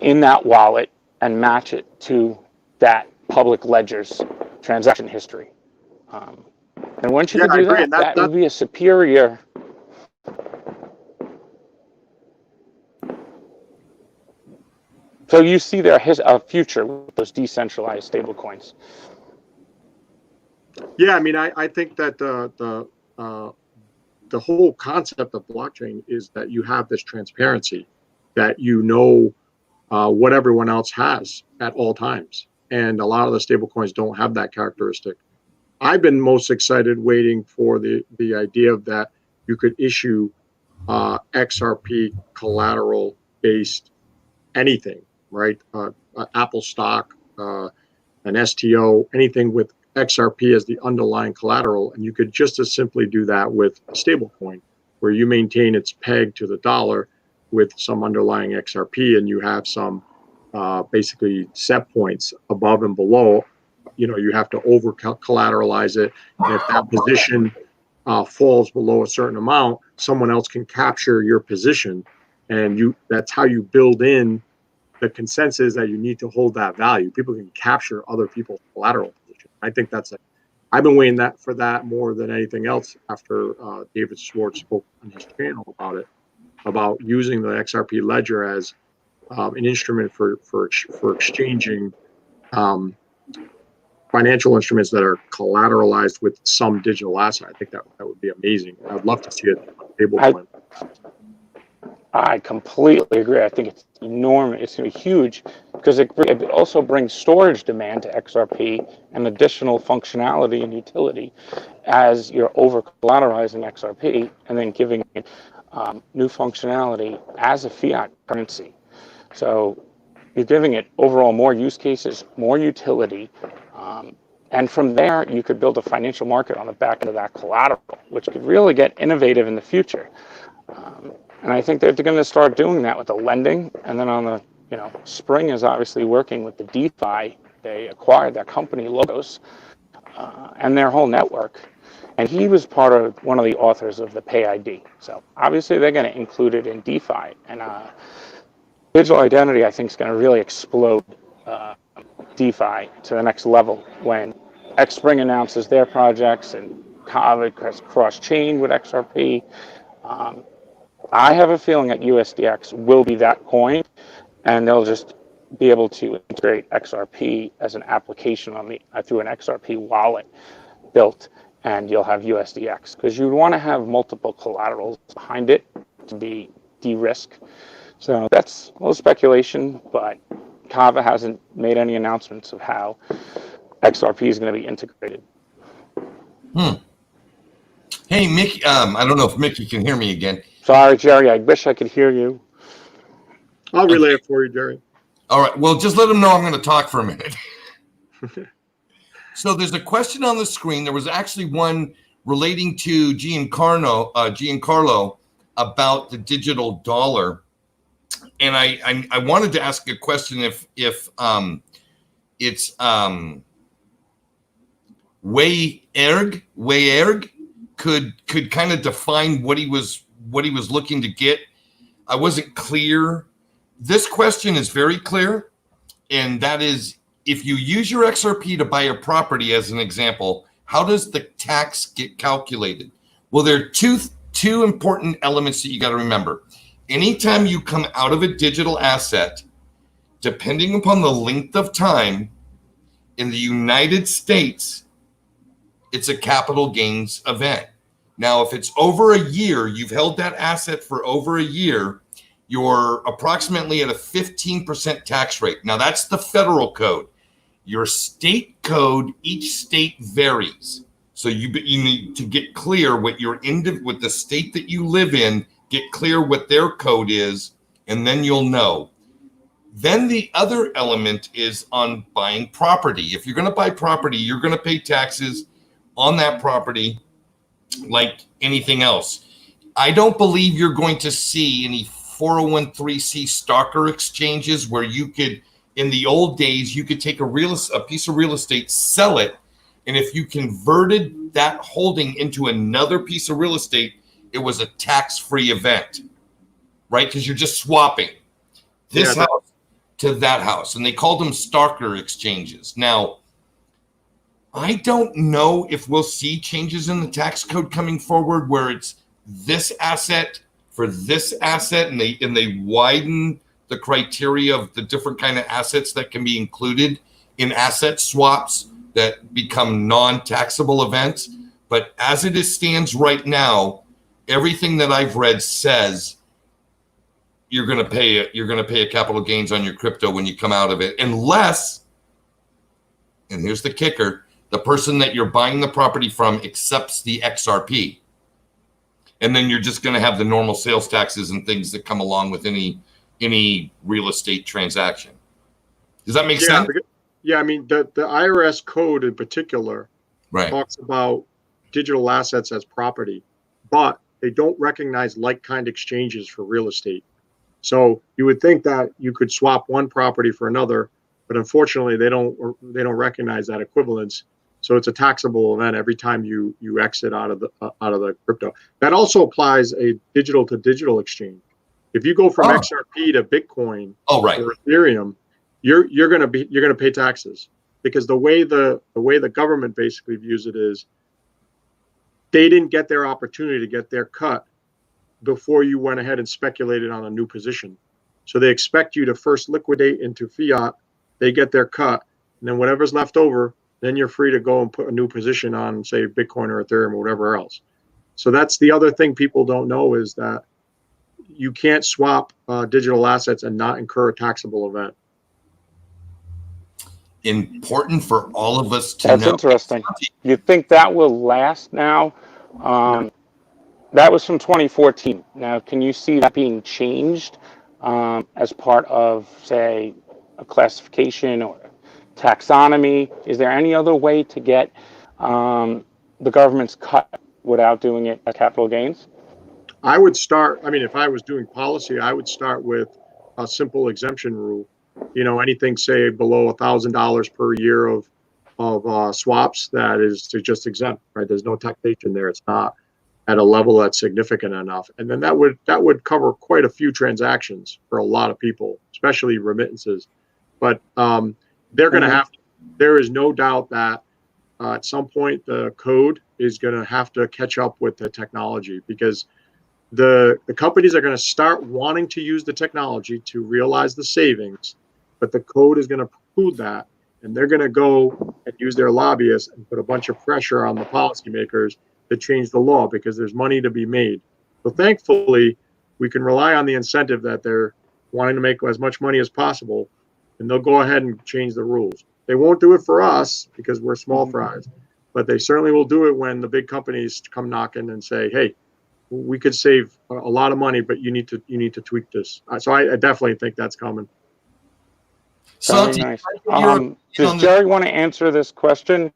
[SPEAKER 7] in that wallet and match it to that public ledger's transaction history. And once you can do that, that would be a superior. So you see there a future with those decentralized stablecoins.
[SPEAKER 8] Yeah, I mean, I think that the whole concept of blockchain is that you have this transparency, that what everyone else has at all times, and a lot of the stablecoins don't have that characteristic. I've been most excited waiting for the idea of that you could issue XRP collateral based anything, right? Apple stock, an STO, anything with XRP as the underlying collateral, and you could just as simply do that with a stablecoin, where you maintain its peg to the dollar with some underlying XRP, and you have some basically set points above and below. You have to over collateralize it, and if that position falls below a certain amount, someone else can capture your position, and that's how you build in the consensus that you need to hold that value. People can capture other people's collateral position. I think I've been waiting for that more than anything else after David Schwartz spoke on his channel about using the XRP ledger as an instrument for exchanging financial instruments that are collateralized with some digital asset. I think that would be amazing. I'd love to see it on stablecoin.
[SPEAKER 7] I completely agree. I think it's enormous. It's going to be huge because it also brings storage demand to XRP and additional functionality and utility as you're over collateralizing XRP and then giving it new functionality as a fiat currency. So you're giving it overall more use cases, more utility, and from there you could build a financial market on the back end of that collateral, which could really get innovative in the future. And I think they're going to start doing that with the lending, and then on the Spring is obviously working with the DeFi. They acquired that company, Logos, and their whole network. And he was one of the authors of the Pay ID. So obviously they're going to include it in DeFi. And digital identity, I think, is going to really explode DeFi to the next level when Xspring announces their projects and Kava cross-chain with XRP. I have a feeling that USDX will be that coin, and they'll just be able to integrate XRP as an application through an XRP wallet built, and you'll have USDX, because you want to have multiple collaterals behind it to be de-risk. So that's a little speculation, but Kava hasn't made any announcements of how XRP is going to be integrated.
[SPEAKER 1] Hey, Mickey. I don't know if Mickey can hear me again.
[SPEAKER 7] Sorry, Jerry. I wish I could hear you.
[SPEAKER 8] I'll relay it for you, Jerry.
[SPEAKER 1] All right. Well, just let him know I'm going to talk for a minute. So there's a question on the screen. There was actually one relating to Giancarlo about the digital dollar, and I wanted to ask a question if it's Way could kind of define what he was looking to get. I wasn't clear. This question is very clear, and that is, if you use your XRP to buy a property as an example, how does the tax get calculated? Well, there are two important elements that you got to remember. Anytime you come out of a digital asset, depending upon the length of time in the United States, it's a capital gains event. Now, if it's over a year, you've held that asset for over a year, you're approximately at a 15% tax rate. Now, that's the federal code. Your state code, each state varies. So you need to get clear what with the state that you live in, get clear what their code is, and then you'll know. Then the other element is on buying property. If you're going to buy property, you're going to pay taxes on that property like anything else. I don't believe you're going to see any 401(c) stalker exchanges where you could, in the old days, you could take a piece of real estate, sell it, and if you converted that holding into another piece of real estate, it was a tax-free event, right? Because you're just swapping this house to that house, and they called them stalker exchanges. Now, I don't know if we'll see changes in the tax code coming forward where it's this asset for this asset, and they widen the criteria of the different kind of assets that can be included in asset swaps that become non-taxable events. But as it stands right now, everything that I've read says you're going to pay a capital gains on your crypto when you come out of it, unless, and here's the kicker, the person that you're buying the property from accepts the XRP. And then you're just going to have the normal sales taxes and things that come along with any real estate transaction. Does that make sense?
[SPEAKER 8] Yeah, I mean, the IRS code in particular
[SPEAKER 1] talks
[SPEAKER 8] about digital assets as property, but they don't recognize like-kind exchanges for real estate. So you would think that you could swap one property for another, but unfortunately they don't recognize that equivalence. So it's a taxable event every time you exit out of the crypto. That also applies a digital to digital exchange. If you go from XRP to Bitcoin or Ethereum, you're gonna pay taxes, because the way the government basically views it is they didn't get their opportunity to get their cut before you went ahead and speculated on a new position. So they expect you to first liquidate into fiat, they get their cut, and then whatever's left over, then you're free to go and put a new position on, say, Bitcoin or Ethereum or whatever else. So that's the other thing people don't know, is that you can't swap digital assets and not incur a taxable event.
[SPEAKER 1] Important for all of us to know.
[SPEAKER 7] That's interesting. You think that will last now? That was from 2014. Now, can you see that being changed as part of, say, a classification or taxonomy? Is there any other way to get the government's cut without doing it at capital gains?
[SPEAKER 8] I would start, I mean, if I was doing policy, I would start with a simple exemption rule. You know, anything, say, below $1,000 per year of swaps, that is to just exempt, right? There's no taxation there. It's not at a level that's significant enough. And then that would cover quite a few transactions for a lot of people, especially remittances. But they're going to have to, there is no doubt that at some point the code is going to have to catch up with the technology, because the companies are going to start wanting to use the technology to realize the savings, but the code is going to preclude that, and they're going to go and use their lobbyists and put a bunch of pressure on the policymakers to change the law, because there's money to be made. So thankfully, we can rely on the incentive that they're wanting to make as much money as possible, and they'll go ahead and change the rules. They won't do it for us because we're small fries, but they certainly will do it when the big companies come knocking and say, "Hey, we could save a lot of money, but you need to tweak this." So I definitely think that's coming.
[SPEAKER 7] Very
[SPEAKER 1] Santi,
[SPEAKER 7] nice.
[SPEAKER 1] on
[SPEAKER 7] Does
[SPEAKER 1] this-
[SPEAKER 7] Jerry want to answer this question?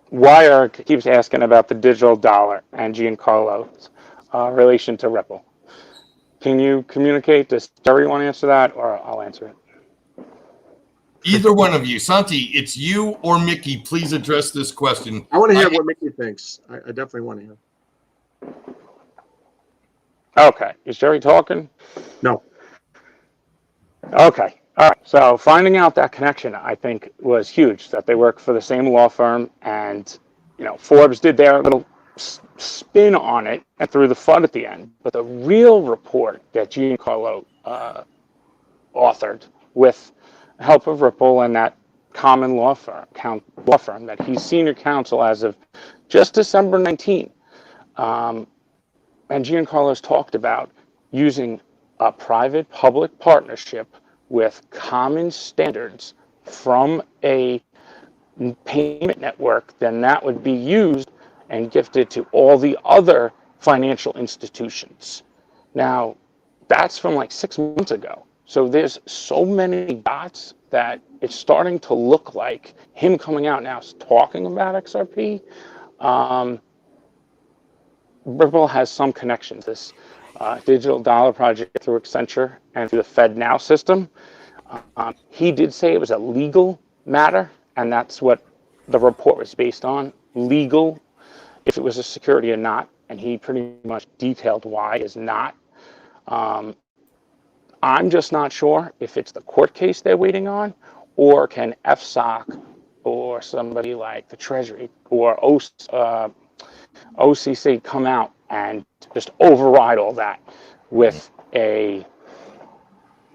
[SPEAKER 7] Wire keeps asking about the digital dollar and Giancarlo's relation to Ripple. Can you communicate? Does Jerry want to answer that, or I'll answer it?
[SPEAKER 1] Either one of you, Santi, it's you or Mickey. Please address this question.
[SPEAKER 8] I want to hear what Mickey thinks. I definitely want to hear.
[SPEAKER 7] Okay. Is Jerry talking?
[SPEAKER 8] No.
[SPEAKER 7] Okay. All right. So finding out that connection, I think, was huge, that they work for the same law firm. And, Forbes did their little spin on it and threw the FUD at the end. But the real report that Giancarlo authored with the help of Ripple and that common law firm that he's senior counsel as of just December 19. And Giancarlo's talked about using a private-public partnership with common standards from a payment network, then that would be used and gifted to all the other financial institutions. Now, that's from like 6 months ago. So there's so many dots that it's starting to look like him coming out now talking about XRP. Ripple has some connections. This digital dollar project through Accenture and through the FedNow system. He did say it was a legal matter, and that's what the report was based on, legal, if it was a security or not, and he pretty much detailed why is not. I'm just not sure if it's the court case they're waiting on, or can FSOC or somebody like the Treasury or OCC come out and just override all that with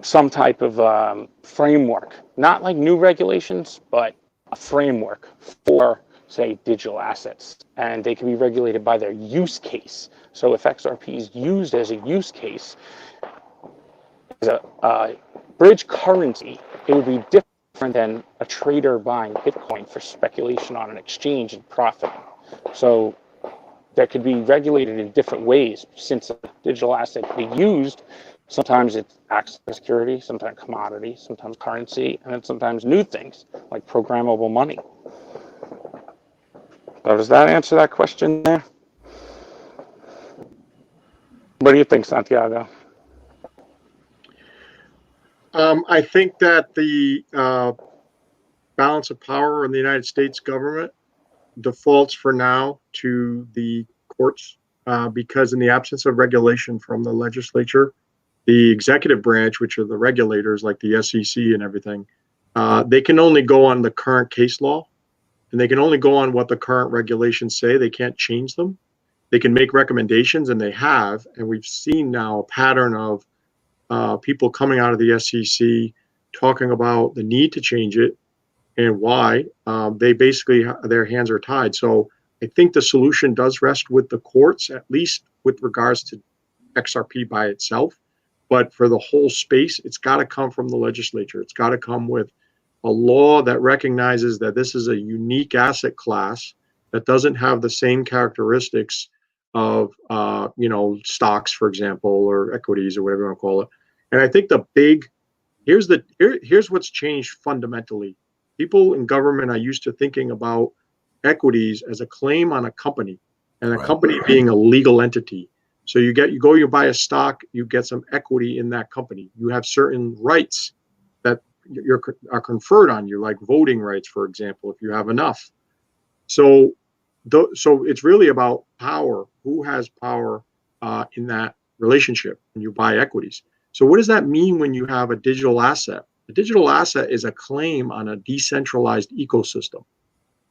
[SPEAKER 7] some type of framework, not like new regulations, but a framework for, say, digital assets, and they can be regulated by their use case. So if XRP is used as a use case, as a bridge currency, it would be different than a trader buying Bitcoin for speculation on an exchange and profit. So that could be regulated in different ways, since a digital asset can be used. Sometimes it acts as security, sometimes commodity, sometimes currency, and then sometimes new things like programmable money. So does that answer that question there? What do you think, Santiago?
[SPEAKER 8] I think that the balance of power in the United States government defaults for now to the courts because in the absence of regulation from the legislature, the executive branch, which are the regulators like the SEC and everything, they can only go on the current case law, and they can only go on what the current regulations say. They can't change them. They can make recommendations, and they have, and we've seen now a pattern of people coming out of the SEC talking about the need to change it and why. They basically, their hands are tied. So I think the solution does rest with the courts, at least with regards to XRP by itself. But for the whole space, it's got to come from the legislature. It's got to come with a law that recognizes that this is a unique asset class that doesn't have the same characteristics of, stocks, for example, or equities or whatever you want to call it. And I think here's what's changed fundamentally. People in government are used to thinking about equities as a claim on a company, and a company being a legal entity. So you buy a stock, you get some equity in that company. You have certain rights that are conferred on you, like voting rights, for example, if you have enough. So it's really about power. Who has power in that relationship when you buy equities? So what does that mean when you have a digital asset? A digital asset is a claim on a decentralized ecosystem.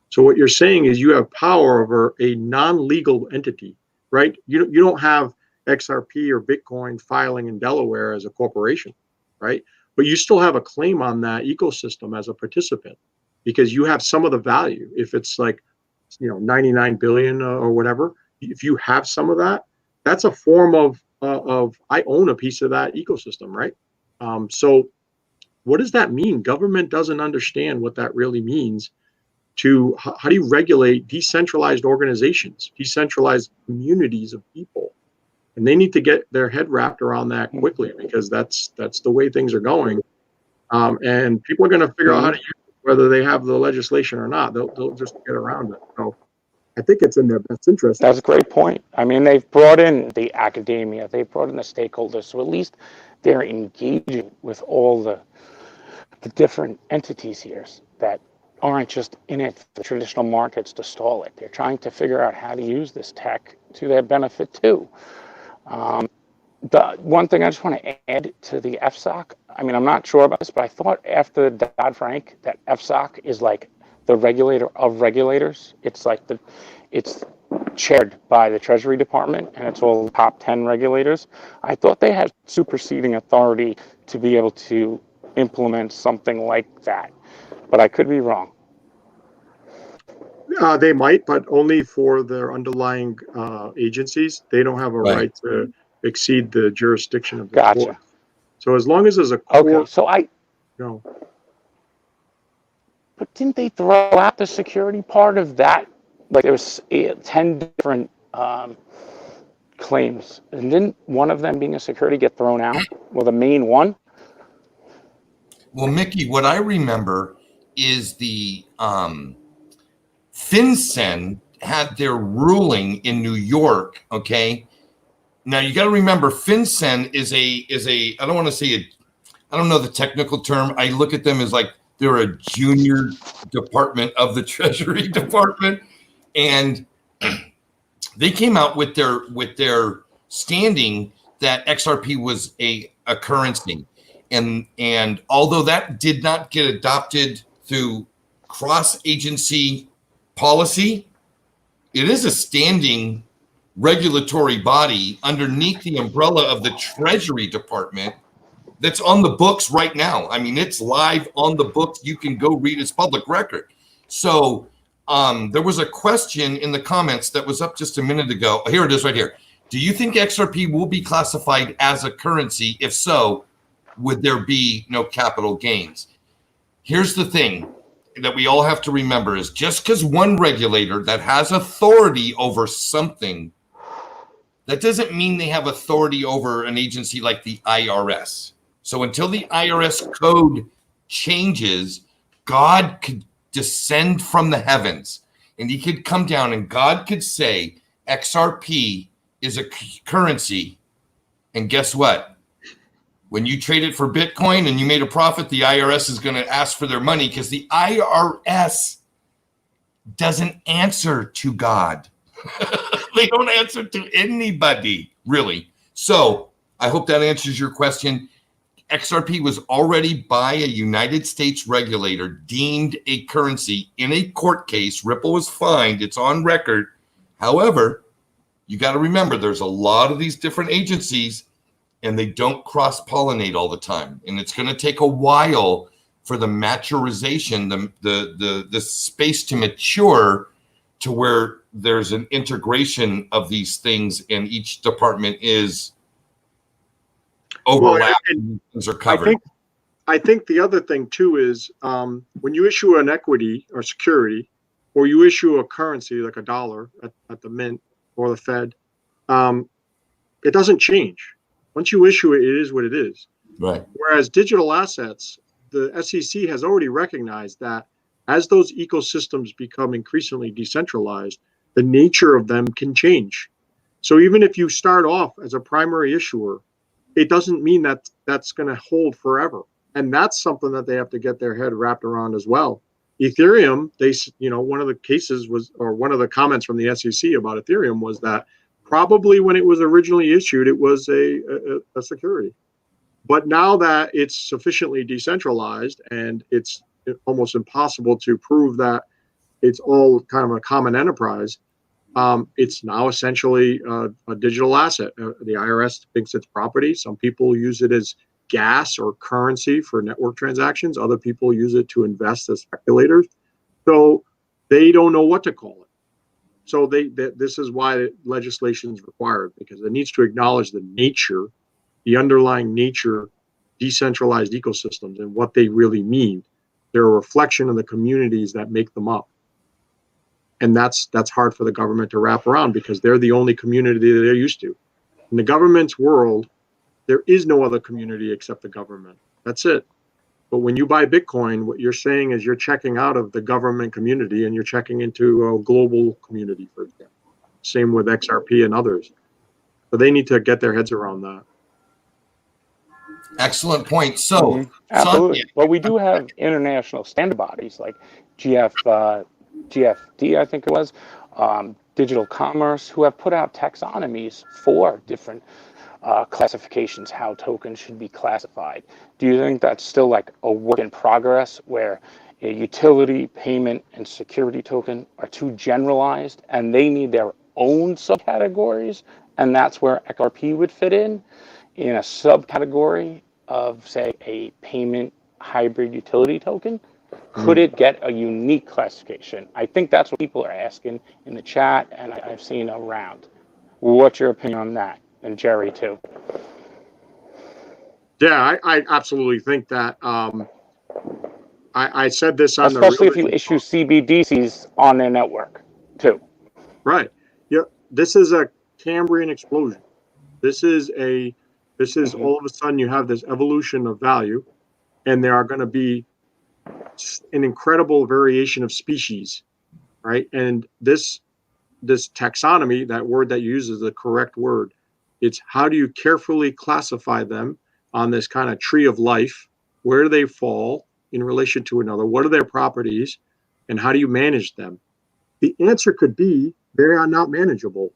[SPEAKER 8] So what you're saying is you have power over a non-legal entity, right? You don't have XRP or Bitcoin filing in Delaware as a corporation, right? But you still have a claim on that ecosystem as a participant because you have some of the value. If it's like, 99 billion or whatever, if you have some of that, that's a form of I own a piece of that ecosystem, right? So what does that mean? Government doesn't understand what that really means. to how do you regulate decentralized organizations, decentralized communities of people, and they need to get their head wrapped around that quickly, because that's the way things are going, and people are going to figure out how to use it, whether they have the legislation or not. They'll just get around it. So I think it's in their best interest.
[SPEAKER 7] That's a great point. I mean, they've brought in the academia, they've brought in the stakeholders, so at least they're engaging with all the different entities here that aren't just in it for traditional markets to stall it. They're trying to figure out how to use this tech to their benefit too. The one thing I just want to add to the FSOC, I mean, I'm not sure about this, but I thought after Dodd-Frank that FSOC is like the regulator of regulators. It's like it's chaired by the Treasury Department, and it's all the top 10 regulators. I thought they had superseding authority to be able to implement something like that, but I could be wrong.
[SPEAKER 8] They might, but only for their underlying agencies. They don't have a right to exceed the jurisdiction of the court. So as long as there's a court,
[SPEAKER 7] okay, so but didn't they throw out the security part of that? Like there was 10 different claims, and didn't one of them being a security get thrown out? Well, the main one.
[SPEAKER 1] Well, Mickey, what I remember is the FinCEN had their ruling in New York. Okay, now you got to remember FinCEN is a I don't want to say I don't know the technical term. I look at them as like they're a junior department of the Treasury Department, and they came out with their standing that XRP was a currency. And although that did not get adopted through cross-agency policy, it is a standing regulatory body underneath the umbrella of the Treasury Department that's on the books right now. I mean, it's live on the books. You can go read its public record. So there was a question in the comments that was up just a minute ago. Here it is right here. Do you think XRP will be classified as a currency? If so, would there be no capital gains? Here's the thing that we all have to remember is just because one regulator that has authority over something, that doesn't mean they have authority over an agency like the IRS. So until the IRS code changes, God could descend from the heavens and he could come down and God could say XRP is a currency. And guess what? When you trade it for Bitcoin and you made a profit, the IRS is going to ask for their money because the IRS doesn't answer to God. They don't answer to anybody, really. So I hope that answers your question. XRP was already by a United States regulator deemed a currency in a court case. Ripple was fined. It's on record. However, you got to remember there's a lot of these different agencies and they don't cross-pollinate all the time. And it's going to take a while for the maturization, the space to mature to where there's an integration of these things and each department is overlapping, things are covered.
[SPEAKER 8] I think the other thing too is when you issue an equity or security, or you issue a currency like a dollar at the mint or the Fed, it doesn't change. Once you issue it, it is what it is.
[SPEAKER 1] Right.
[SPEAKER 8] Whereas digital assets, the SEC has already recognized that as those ecosystems become increasingly decentralized, the nature of them can change. So even if you start off as a primary issuer, it doesn't mean that that's going to hold forever. And that's something that they have to get their head wrapped around as well. Ethereum, one of the cases was, or one of the comments from the SEC about Ethereum was that probably when it was originally issued, it was a security. But now that it's sufficiently decentralized and it's almost impossible to prove that it's all kind of a common enterprise, it's now essentially a digital asset. The IRS thinks it's property. Some people use it as gas or currency for network transactions. Other people use it to invest as speculators. So they don't know what to call it. So this is why legislation is required, because it needs to acknowledge the nature, the underlying nature, decentralized ecosystems and what they really mean. They're a reflection of the communities that make them up. And that's hard for the government to wrap around because they're the only community that they're used to. In the government's world, there is no other community except the government. That's it. But when you buy Bitcoin, what you're saying is you're checking out of the government community and you're checking into a global community, for example. Same with XRP and others. So they need to get their heads around that.
[SPEAKER 1] Excellent point. So,
[SPEAKER 7] absolutely.
[SPEAKER 1] Santiago,
[SPEAKER 7] But we do have international standard bodies like GFD, I think it was, Digital Commerce, who have put out taxonomies for different classifications, how tokens should be classified. Do you think that's still like a work in progress where a utility, payment, and security token are too generalized and they need their own subcategories, and that's where XRP would fit in a subcategory of, say, a payment hybrid utility token? Could it get a unique classification? I think that's what people are asking in the chat, and I've seen around. What's your opinion on that? And Jerry, too.
[SPEAKER 8] Yeah, I absolutely think that. I said this on
[SPEAKER 7] especially if you issue CBDCs on their network, too.
[SPEAKER 8] Right. Yeah. This is a Cambrian explosion. This is all of a sudden you have this evolution of value, and there are going to be an incredible variation of species, right? And this taxonomy, that word that you use is the correct word. It's how do you carefully classify them on this kind of tree of life? Where do they fall in relation to another? What are their properties? And how do you manage them? The answer could be they are not manageable.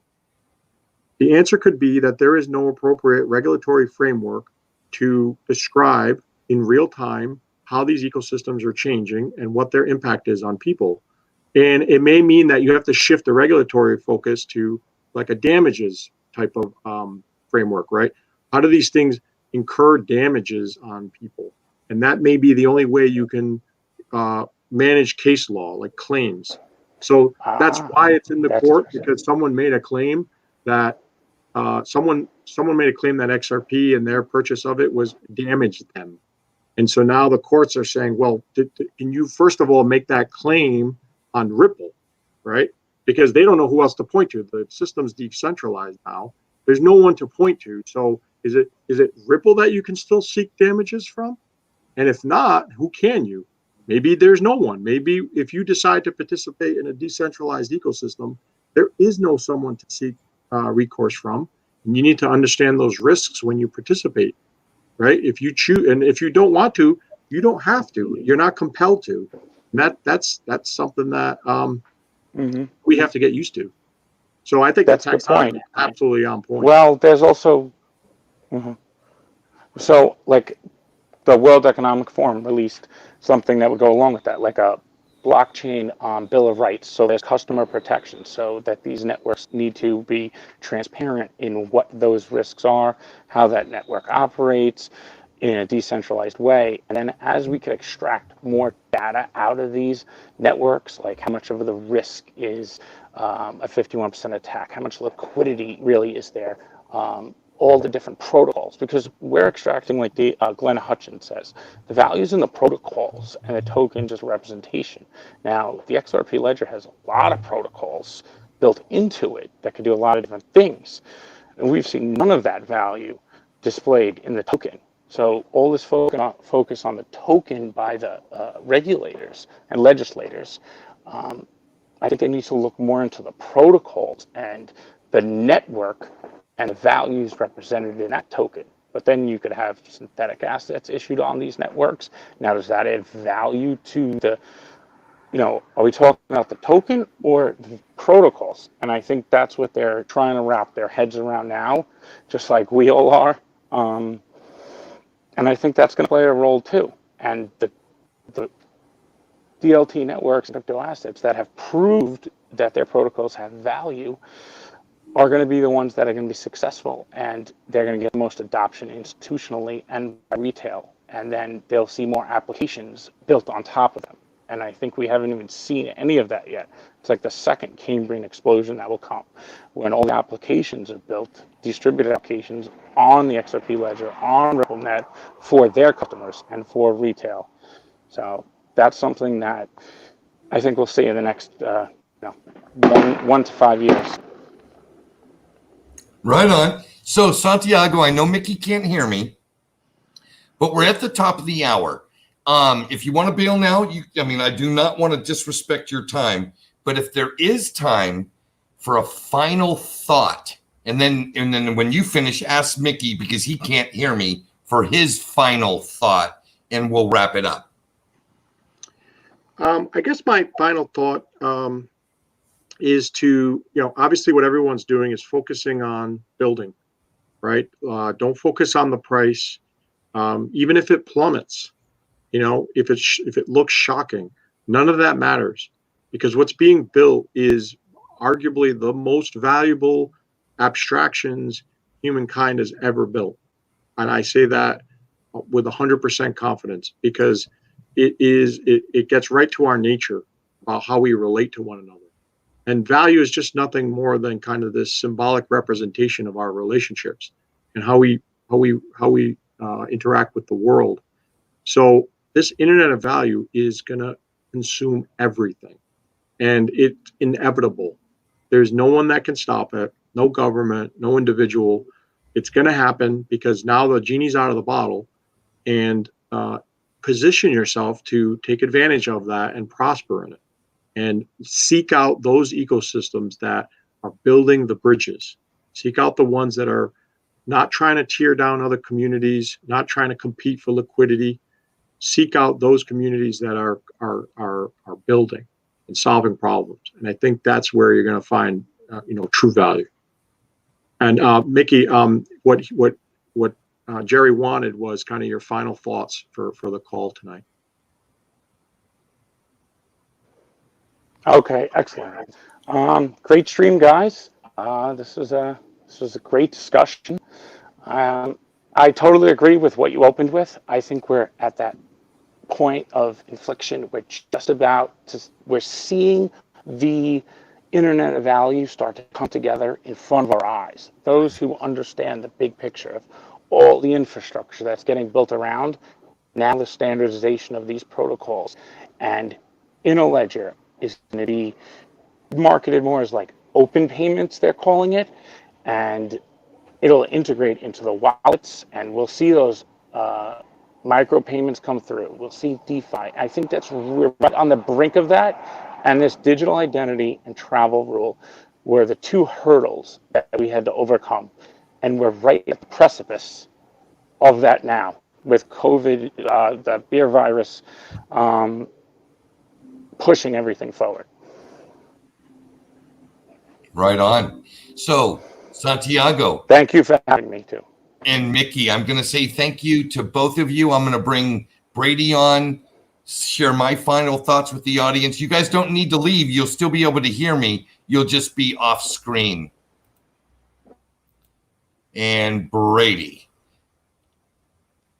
[SPEAKER 8] The answer could be that there is no appropriate regulatory framework to describe in real time how these ecosystems are changing and what their impact is on people. And it may mean that you have to shift the regulatory focus to like a damages type of framework, right? How do these things incur damages on people? And that may be the only way you can manage case law, like claims. So that's why it's in the court, because someone made a claim that someone made a claim that XRP and their purchase of it was damaged them. And so now the courts are saying, well, can you first of all make that claim on Ripple, right? Because they don't know who else to point to. The system's decentralized now. There's no one to point to. So is it Ripple that you can still seek damages from? And if not, who can you? Maybe there's no one. Maybe if you decide to participate in a decentralized ecosystem, there is no someone to seek recourse from. And you need to understand those risks when you participate, right? If you choose, and if you don't want to, you don't have to. You're not compelled to. And that's something that we have to get used to. So I think that's taxonomy is absolutely on point.
[SPEAKER 7] Well, there's also, so like the World Economic Forum released something that would go along with that, like a blockchain bill of rights. So there's customer protection, so that these networks need to be transparent in what those risks are, how that network operates in a decentralized way. And then as we can extract more data out of these networks, like how much of the risk is a 51% attack, how much liquidity really is there, all the different protocols, because we're extracting, like the Glenn Hutchins says, the values in the protocols and the token just representation. Now, the XRP ledger has a lot of protocols built into it that can do a lot of different things. And we've seen none of that value displayed in the token. So all this focus on the token by the regulators and legislators, I think they need to look more into the protocols and the network and the values represented in that token. But then you could have synthetic assets issued on these networks. Now, does that add value to the, are we talking about the token or the protocols? And I think that's what they're trying to wrap their heads around now, just like we all are. And I think that's going to play a role too. And the DLT networks and crypto assets that have proved that their protocols have value are going to be the ones that are going to be successful, and they're going to get the most adoption institutionally and by retail. And then they'll see more applications built on top of them. And I think we haven't even seen any of that yet. It's like the second Cambrian explosion that will come when all the applications are built, distributed applications on the XRP ledger, on RippleNet for their customers and for retail. So that's something that I think we'll see in the next No, 1 to 5 years.
[SPEAKER 1] Right on. So, Santiago, I know Mickey can't hear me, but we're at the top of the hour. If you want to bail now, I do not want to disrespect your time, but if there is time for a final thought, and then when you finish, ask Mickey, because he can't hear me, for his final thought, and we'll wrap it up.
[SPEAKER 8] I guess my final thought is to, obviously what everyone's doing is focusing on building, right? Don't focus on the price, even if it plummets. If it looks shocking, none of that matters, because what's being built is arguably the most valuable abstractions humankind has ever built. And I say that with 100% confidence, because it gets right to our nature about how we relate to one another. And value is just nothing more than kind of this symbolic representation of our relationships and how we interact with the world. So this internet of value is going to consume everything, and it's inevitable. There's no one that can stop it, no government, no individual. It's going to happen because now the genie's out of the bottle, and position yourself to take advantage of that and prosper in it, and seek out those ecosystems that are building the bridges. Seek out the ones that are not trying to tear down other communities, not trying to compete for liquidity. Seek out those communities that are building and solving problems, and I think that's where you're going to find true value. And Mickey, what Jerry wanted was kind of your final thoughts for the call tonight.
[SPEAKER 7] Okay, excellent. Great stream, guys. This was a great discussion. I totally agree with what you opened with. I think we're at that point of inflection, which we're seeing the internet of value start to come together in front of our eyes. Those who understand the big picture of all the infrastructure that's getting built around, now the standardization of these protocols, and Interledger is going to be marketed more as like open payments, they're calling it, and it'll integrate into the wallets, and we'll see those micro payments come through. We'll see DeFi. I think we're right on the brink of that, and this digital identity and travel rule were the two hurdles that we had to overcome, and we're right at the precipice of that now with COVID, the beer virus, pushing everything forward.
[SPEAKER 1] Right on. So, Santiago.
[SPEAKER 7] Thank you for having me too.
[SPEAKER 1] And Mickey, I'm going to say thank you to both of you. I'm going to bring Brady on, share my final thoughts with the audience. You guys don't need to leave. You'll still be able to hear me. You'll just be off screen. And Brady,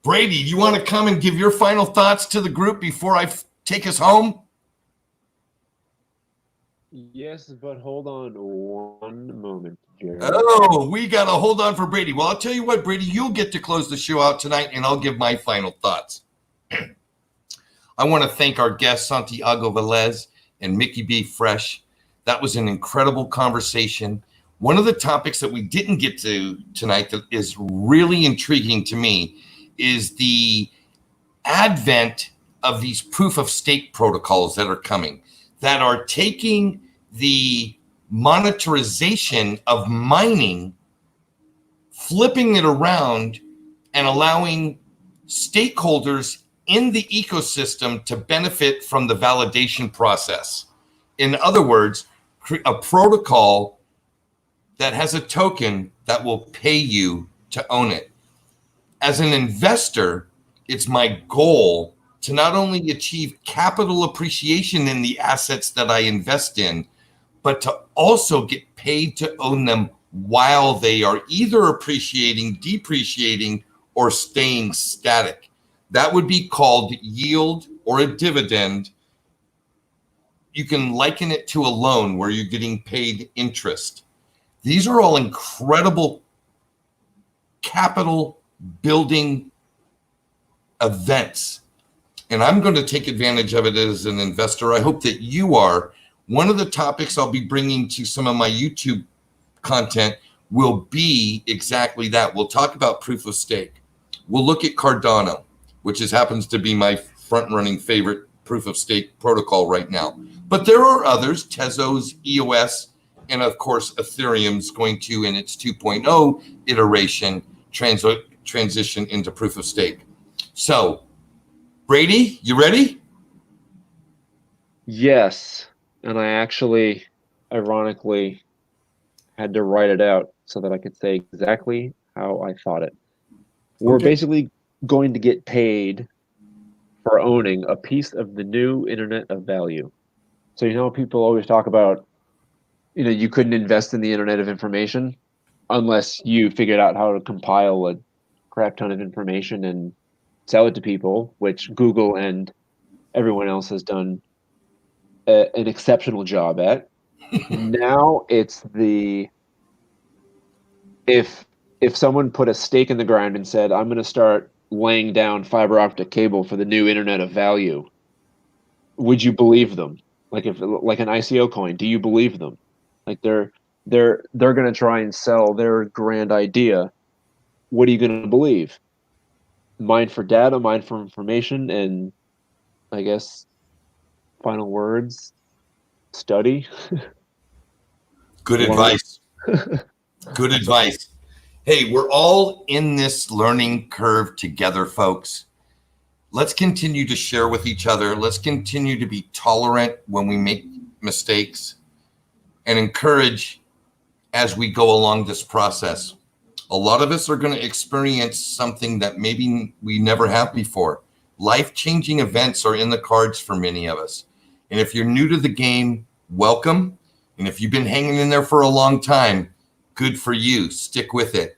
[SPEAKER 1] you want to come and give your final thoughts to the group before I take us home?
[SPEAKER 9] Yes, but hold on one moment, Jerry.
[SPEAKER 1] Oh, we got to hold on for Brady. Well, I'll tell you what, Brady, you'll get to close the show out tonight, and I'll give my final thoughts. I want to thank our guests, Santiago Velez and Mickey B. Fresh. That was an incredible conversation. One of the topics that we didn't get to tonight that is really intriguing to me is the advent of these proof of stake protocols that are coming, that are taking the monetization of mining, flipping it around, and allowing stakeholders in the ecosystem to benefit from the validation process. In other words, a protocol that has a token that will pay you to own it. As an investor, it's my goal to not only achieve capital appreciation in the assets that I invest in, but to also get paid to own them while they are either appreciating, depreciating, or staying static. That would be called yield or a dividend. You can liken it to a loan where you're getting paid interest. These are all incredible capital building events. And I'm going to take advantage of it as an investor. I hope that you are One of the topics I'll be bringing to some of my YouTube content will be exactly that. We'll talk about proof of stake. We'll look at Cardano, which happens to be my front-running favorite proof of stake protocol right now. But there are others, Tezos, EOS, and of course, Ethereum's going to, in its 2.0 iteration, transition into proof of stake. So, Brady, you ready?
[SPEAKER 9] Yes. And I actually, ironically, had to write it out so that I could say exactly how I thought it. We're basically going to get paid for owning a piece of the new Internet of Value. So, you know, people always talk about, you know, you couldn't invest in the Internet of Information unless you figured out how to compile a crap ton of information and sell it to people, which Google and everyone else has done an exceptional job at. Now it's if someone put a stake in the ground and said, I'm going to start laying down fiber optic cable for the new Internet of Value, would you believe them? Like an ICO coin, do you believe them? Like they're going to try and sell their grand idea. What are you going to believe? Mine for data, mine for information, and I guess final words, study.
[SPEAKER 1] Good advice. Good advice. Hey, we're all in this learning curve together, folks. Let's continue to share with each other. Let's continue to be tolerant when we make mistakes and encourage as we go along this process. A lot of us are going to experience something that maybe we never have before. Life-changing events are in the cards for many of us. And if you're new to the game, welcome. And if you've been hanging in there for a long time, good for you. Stick with it.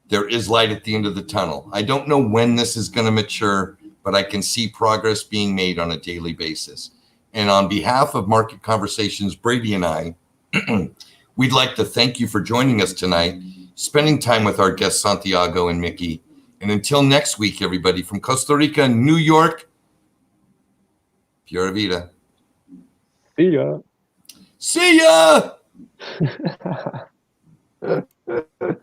[SPEAKER 1] There is light at the end of the tunnel. I don't know when this is going to mature, but I can see progress being made on a daily basis. And on behalf of Market Conversations, Brady and I, we'd like to thank you for joining us tonight, spending time with our guests, Santiago and Mickey. And until next week, everybody, from Costa Rica, New York, Pura Vida.
[SPEAKER 9] See ya.
[SPEAKER 1] See ya!